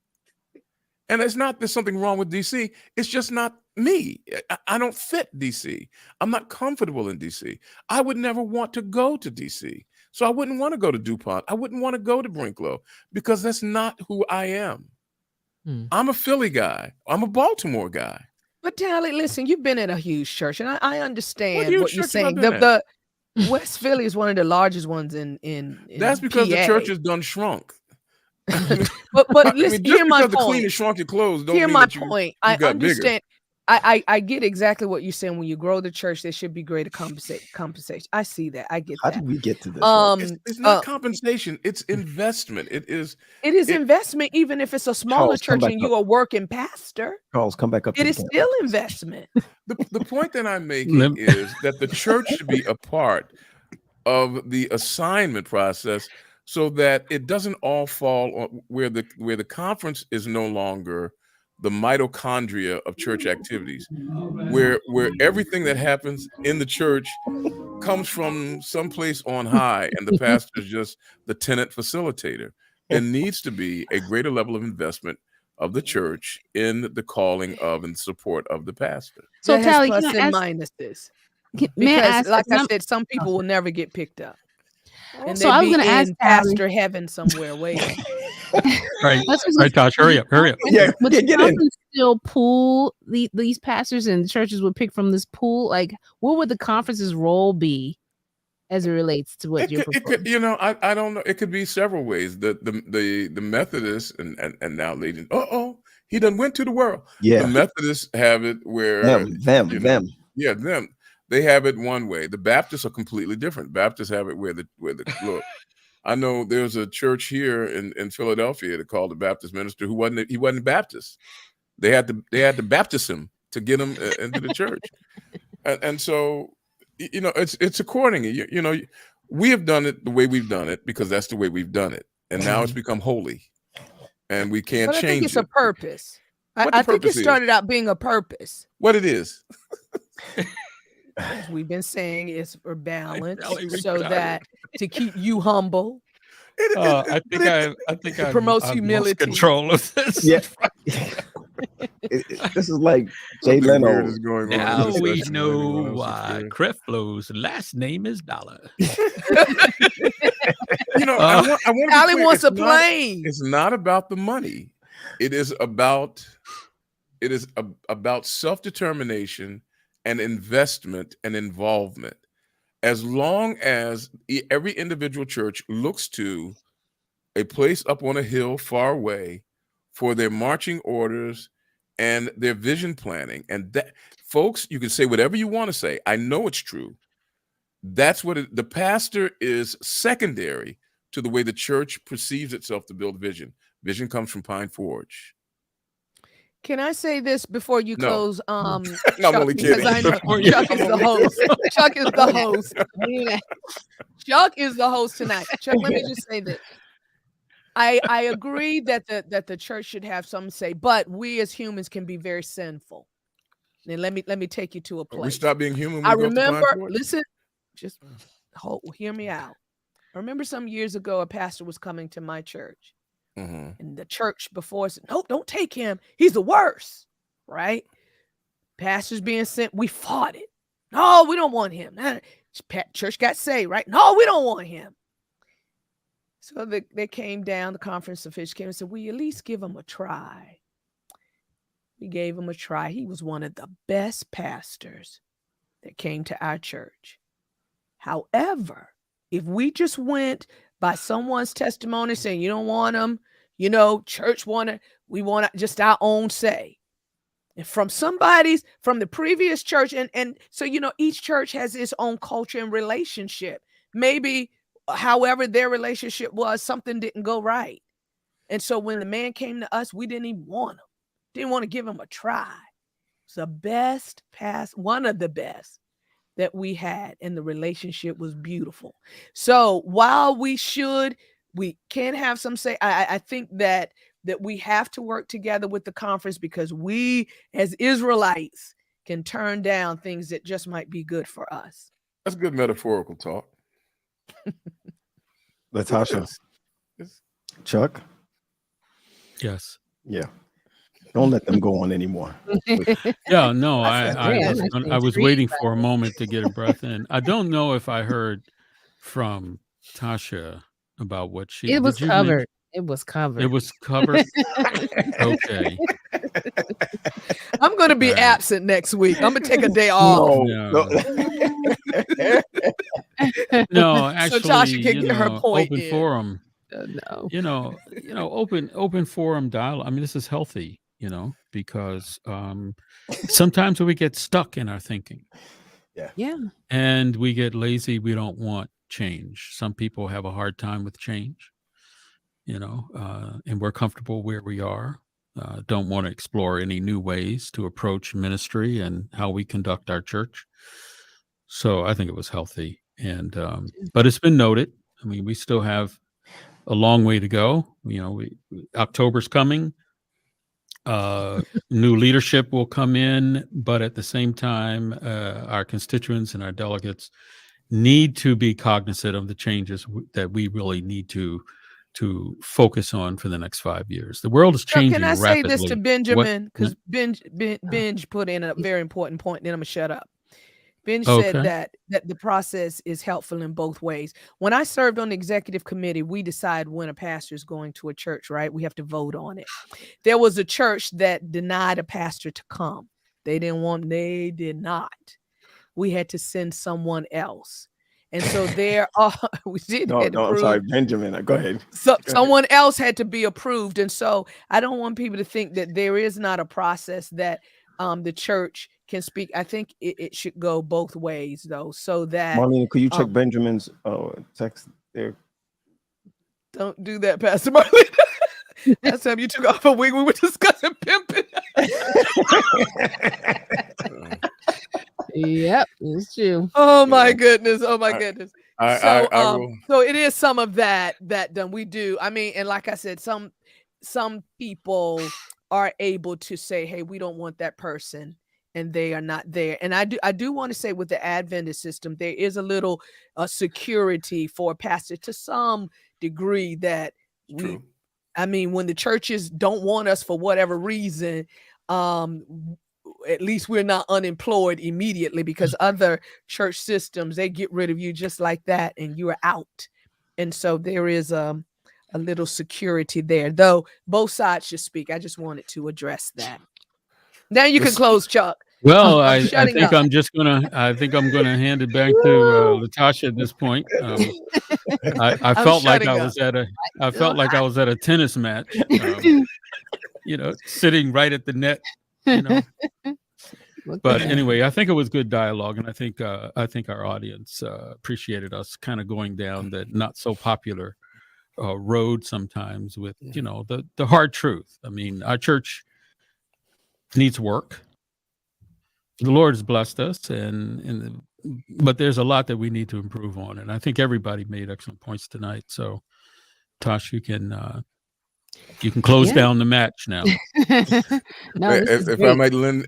And it's not there's something wrong with DC. It's just not me. I don't fit DC. I'm not comfortable in DC. I would never want to go to DC. So I wouldn't want to go to DuPont. I wouldn't want to go to Brinklow because that's not who I am. I'm a Philly guy. I'm a Baltimore guy. But Tally, listen, you've been in a huge church, and I understand what you're saying. West Philly is one of the largest ones in That's because PA. the church has done shrunk. but listen, hear my point. The cleaner shrunk your clothes don't hear mean my that point. you I got understand. Bigger. I get exactly what you're saying. When you grow the church, there should be greater compensation. I see that. I get that. How did we get to this? It's not compensation. It's investment. It is investment, even if it's a smaller church and you're a working pastor. Charles, come back up. It is still investment. The point that I'm making is that the church should be a part of the assignment process, so that it doesn't all fall on where the conference is no longer the mitochondria of church activities, where everything that happens in the church comes from someplace on high, and the pastor is just the tenant facilitator. There needs to be a greater level of investment of the church in the calling of and support of the pastor. So Tally, plus and minuses. Because, like I said, some people will never get picked up. And so I was going to ask pastor heaven somewhere waiting. Right, Tosh, hurry up. Yeah, but the conference still pool these pastors, and churches would pick from this pool. Like, what would the conference's role be as it relates to what you're proposing? I don't know. It could be several ways. The Methodists and now leading. He done went to the world. Yeah, the Methodists have it where them. Yeah, them. They have it one way. The Baptists are completely different. Baptists have it where the look. I know there's a church here in Philadelphia that called the Baptist minister who wasn't Baptist. They had to baptize him to get him into the church, and so it's according. We have done it the way we've done it because that's the way we've done it, and now it's become holy, and we can't change it. I think it's a purpose. I think it started out being a purpose. What it is. As we've been saying, it's for balance, so that to keep you humble. I think I promotes humility. Control of this. Yeah. This is like Jay Leno. Now we know why Creflo's last name is Dollar. Ali wants a plane. It's not about the money. It is about self-determination and investment and involvement. As long as every individual church looks to a place up on a hill far away for their marching orders and their vision planning, and that, folks, you can say whatever you want to say. I know it's true. That's what the pastor is secondary to the way the church perceives itself to build vision. Vision comes from Pine Forge. Can I say this before you close? I'm only kidding. I know Chuck is the host. Chuck is the host. Chuck is the host tonight. Chuck, let me just say this. I agree that the church should have some say, but we as humans can be very sinful. And let me take you to a place. We stop being human. I remember. Listen, just hear me out. I remember some years ago, a pastor was coming to my church. Mm-hmm. And the church before said, "No, don't take him. He's the worst." Right? Pastors being sent, we fought it. No, we don't want him. Church got saved, right? No, we don't want him. So they came down, the conference officials came and said, "Will you at least give him a try?" We gave him a try. He was one of the best pastors that came to our church. However, if we just went by someone's testimony saying you don't want them, church we want just our own say. And from the previous church, and so each church has its own culture and relationship. Maybe, however their relationship was, something didn't go right. And so when the man came to us, we didn't even want him. Didn't want to give him a try. It's the best one of the best that we had, and the relationship was beautiful. So while we can have some say, I think that we have to work together with the conference, because we as Israelites can turn down things that just might be good for us. That's good metaphorical talk. Latasha. Chuck? Yes. Yeah. Don't let them go on anymore. Yeah, no, I was waiting for a moment to get a breath in. I don't know if I heard from Tasha about what she. It was covered. It was covered. It was covered. Okay. I'm going to be absent next week. I'm going to take a day off. No. No, actually, so Tasha can get her point open in. forum. No. Open forum dialogue. I mean, this is healthy, because sometimes we get stuck in our thinking. Yeah. And we get lazy. We don't want change. Some people have a hard time with change, and we're comfortable where we are. Don't want to explore any new ways to approach ministry and how we conduct our church. So I think it was healthy. And but it's been noted. I mean, we still have a long way to go. October's coming. New leadership will come in, but at the same time, our constituents and our delegates need to be cognizant of the changes that we really need to focus on for the next 5 years. The world is changing rapidly. Can I say this to Benjamin? Because Benj put in a very important point, and then I'm going to shut up. Benj said that the process is helpful in both ways. When I served on the executive committee, we decide when a pastor is going to a church, right? We have to vote on it. There was a church that denied a pastor to come. They did not. We had to send someone else. And so there are, we did. No, I'm sorry, Benjamin. Go ahead. Someone else had to be approved. And so I don't want people to think that there is not a process that the church can speak. I think it should go both ways, though, so that Marlene, could you check Benjamin's text there? Don't do that, Pastor Marlene. Last time you took off a week, we were discussing pimping. Yep, it's true. Oh my goodness. Oh my goodness. I So it is some of that done. We do. I mean, and like I said, some people are able to say, hey, we don't want that person, and they are not there. And I do want to say, with the Adventist system, there is a little security for a pastor to some degree that I mean, when the churches don't want us for whatever reason, at least we're not unemployed immediately, because other church systems, they get rid of you just like that and you are out. And so there is a little security there, though both sides should speak. I just wanted to address that. Now you can close, Chuck. Well, I think I'm gonna hand it back to Latasha at this point. I felt like I was at a tennis match, sitting right at the net, But anyway, I think it was good dialogue, and I think our audience appreciated us kind of going down that not so popular road sometimes with the hard truth. I mean, our church needs work. The Lord has blessed us, but there's a lot that we need to improve on, and I think everybody made excellent points tonight. So, Tosh, you can close down the match now. No, if I might, Lynn,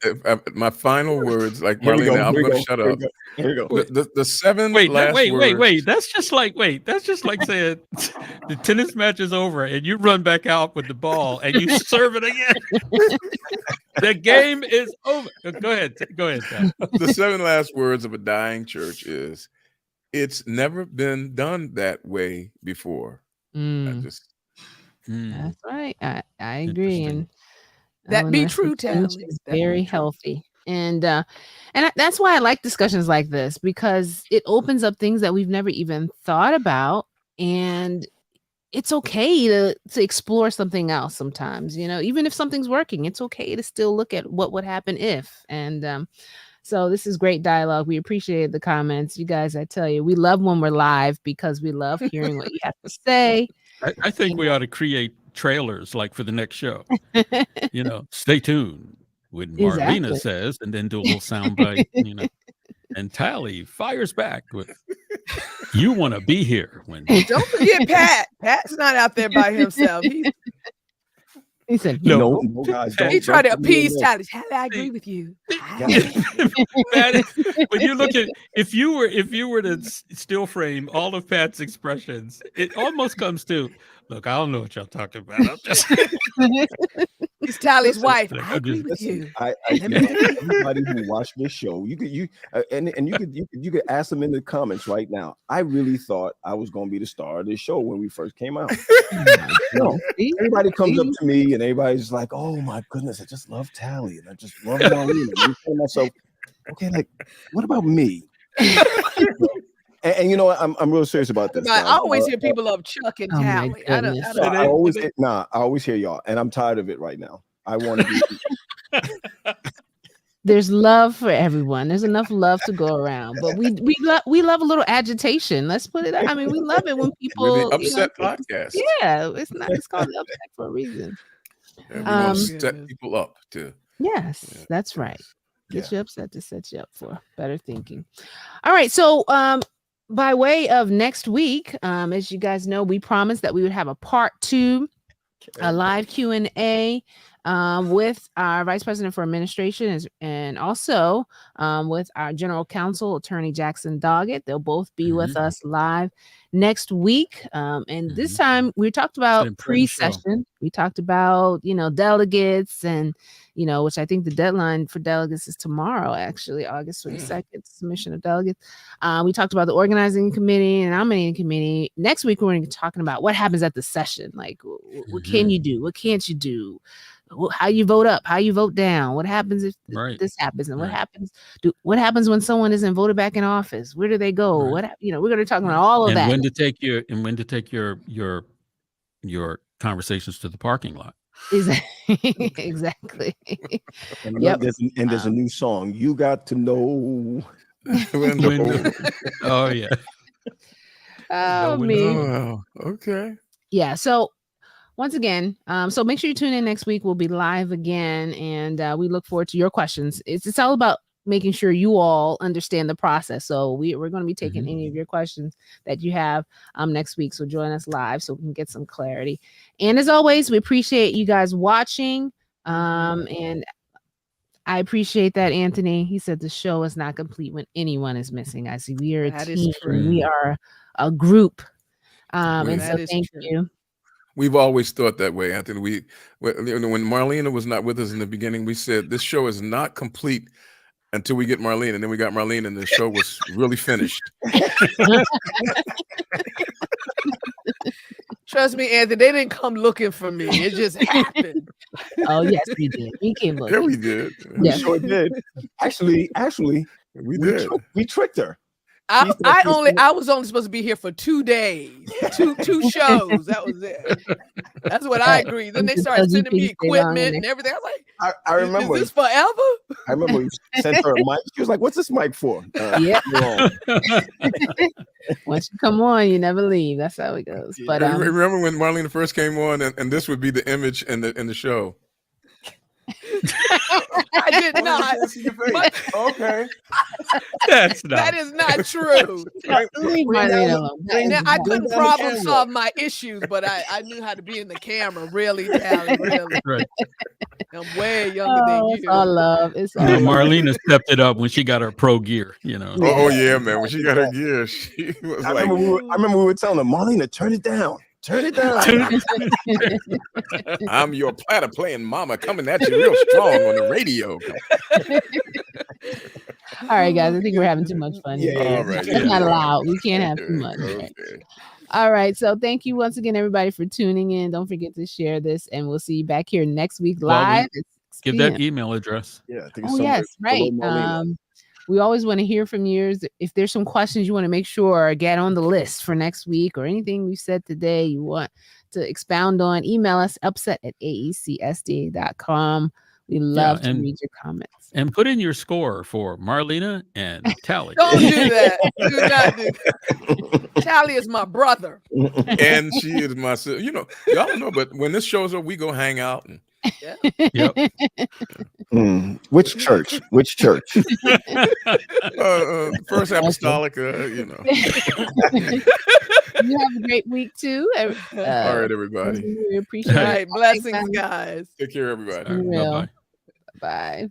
my final words, like Marlene, I'm going to shut up. Here we go. The seven last words. Wait. That's just like saying the tennis match is over and you run back out with the ball and you serve it again. The game is over. Go ahead, Tom. The seven last words of a dying church is, it's never been done that way before. That's right. I agree, and that be true, Tally. Very healthy, and that's why I like discussions like this, because it opens up things that we've never even thought about, and it's okay to explore something else sometimes. Even if something's working, it's okay to still look at what would happen if. And so this is great dialogue. We appreciate the comments, you guys. I tell you, we love when we're live because we love hearing what you have to say. I think we ought to create trailers like for the next show. Stay tuned when Marlena says, and then do a little soundbite, and Tally fires back with, you want to be here when. Don't forget Pat. Pat's not out there by himself. He said, no guys, he tried to appease Tally. Tally, I agree with you. When you look at, if you were to still frame all of Pat's expressions, it almost comes to, look, I don't know what y'all talking about. I'm just It's Tally's wife. I agree with you. Everybody who watched this show, you could ask them in the comments right now. I really thought I was going to be the star of this show when we first came out. Everybody comes up to me and everybody's like, "Oh my goodness, I just love Tally and I just love Marlene." And I'm saying to myself, okay, like, what about me? And you know what? I'm real serious about this. I always hear people love Chuck and Oh my Tally. I goodness. I always hear y'all, and I'm tired of it right now. I want to be. There's love for everyone. There's enough love to go around, but we love a little agitation. Let's put it. I mean, we love it when people upset podcast. Yeah, it's called the upset for a reason. Yeah, we want to set people up too. Yes, that's right. Get you upset to set you up for better thinking. All right, so by way of next week, as you guys know, we promised that we would have a part 2, a live Q&A with our Vice President for Administration and also with our General Counsel, Attorney Jackson Doggett. They'll both be with us live next week. And this time we talked about pre-session. We talked about, delegates and, which I think the deadline for delegates is tomorrow, actually, August 22nd, submission of delegates. We talked about the organizing committee and nominating committee. Next week, we're going to be talking about what happens at the session. Like, what can you do? What can't you do? How you vote up, how you vote down, what happens if this happens, and what happens when someone isn't voted back in office? Where do they go? We're going to talk about all of that. When to take your conversations to the parking lot. Exactly. And there's a new song. You got to know. Oh yeah. Oh me. Oh, okay. Yeah. So once again, so make sure you tune in next week. We'll be live again, and we look forward to your questions. It's all about making sure you all understand the process. So we're going to be taking any of your questions that you have next week. So join us live so we can get some clarity. And as always, we appreciate you guys watching. And I appreciate that, Anthony. He said the show is not complete when anyone is missing. I see we are a team. We are a group. And so thank you. We've always thought that way, Anthony. When Marlena was not with us in the beginning, we said this show is not complete until we get Marlene, and then we got Marlene, and the show was really finished. Trust me, Anthony, they didn't come looking for me. It just happened. Oh yes, we did. We came looking. Yeah, we did. We sure did. Actually, we did. We tricked her. I was only supposed to be here for 2 days, two shows. That was it. That's what I agreed. Then they started sending me equipment and everything. I was like, I remember. Is this forever? I remember you sent her a mic. She was like, "What's this mic for?" Once you come on, you never leave. That's how it goes. But remember when Marlene first came on, and this would be the image in the show. I did not. Okay. That is not true. Leave Marlene alone. Now, I couldn't problem solve my issues, but I knew how to be in the camera. Really, Tally, really. Right. I'm way younger than you. It's all love. It's all love. Marlena stepped it up when she got her pro gear. Oh yeah, man. When she got her gear, she was I remember we were telling her, Marlena, turn it down. Turn it down. I'm your platter playing mama coming at you real strong on the radio. All right, guys. I think we're having too much fun. All right. That's not allowed. We can't have too much. Okay. All right. So thank you once again, everybody, for tuning in. Don't forget to share this, and we'll see you back here next week live. Give that email address. Yeah. Yes. Right. We always want to hear from you. If there's some questions you want to make sure get on the list for next week, or anything we said today you want to expound on, email us upset@aecsda.com. We love to read your comments. And put in your score for Marlena and Tally. Don't do that. Do not do that. Tally is my brother. And she is my sister. Y'all don't know, but when this show's up, we go hang out. Which church? First Apostolic, You have a great week too. All right, everybody. We appreciate it. All right, blessings, guys. Take care, everybody. Bye-bye. Bye.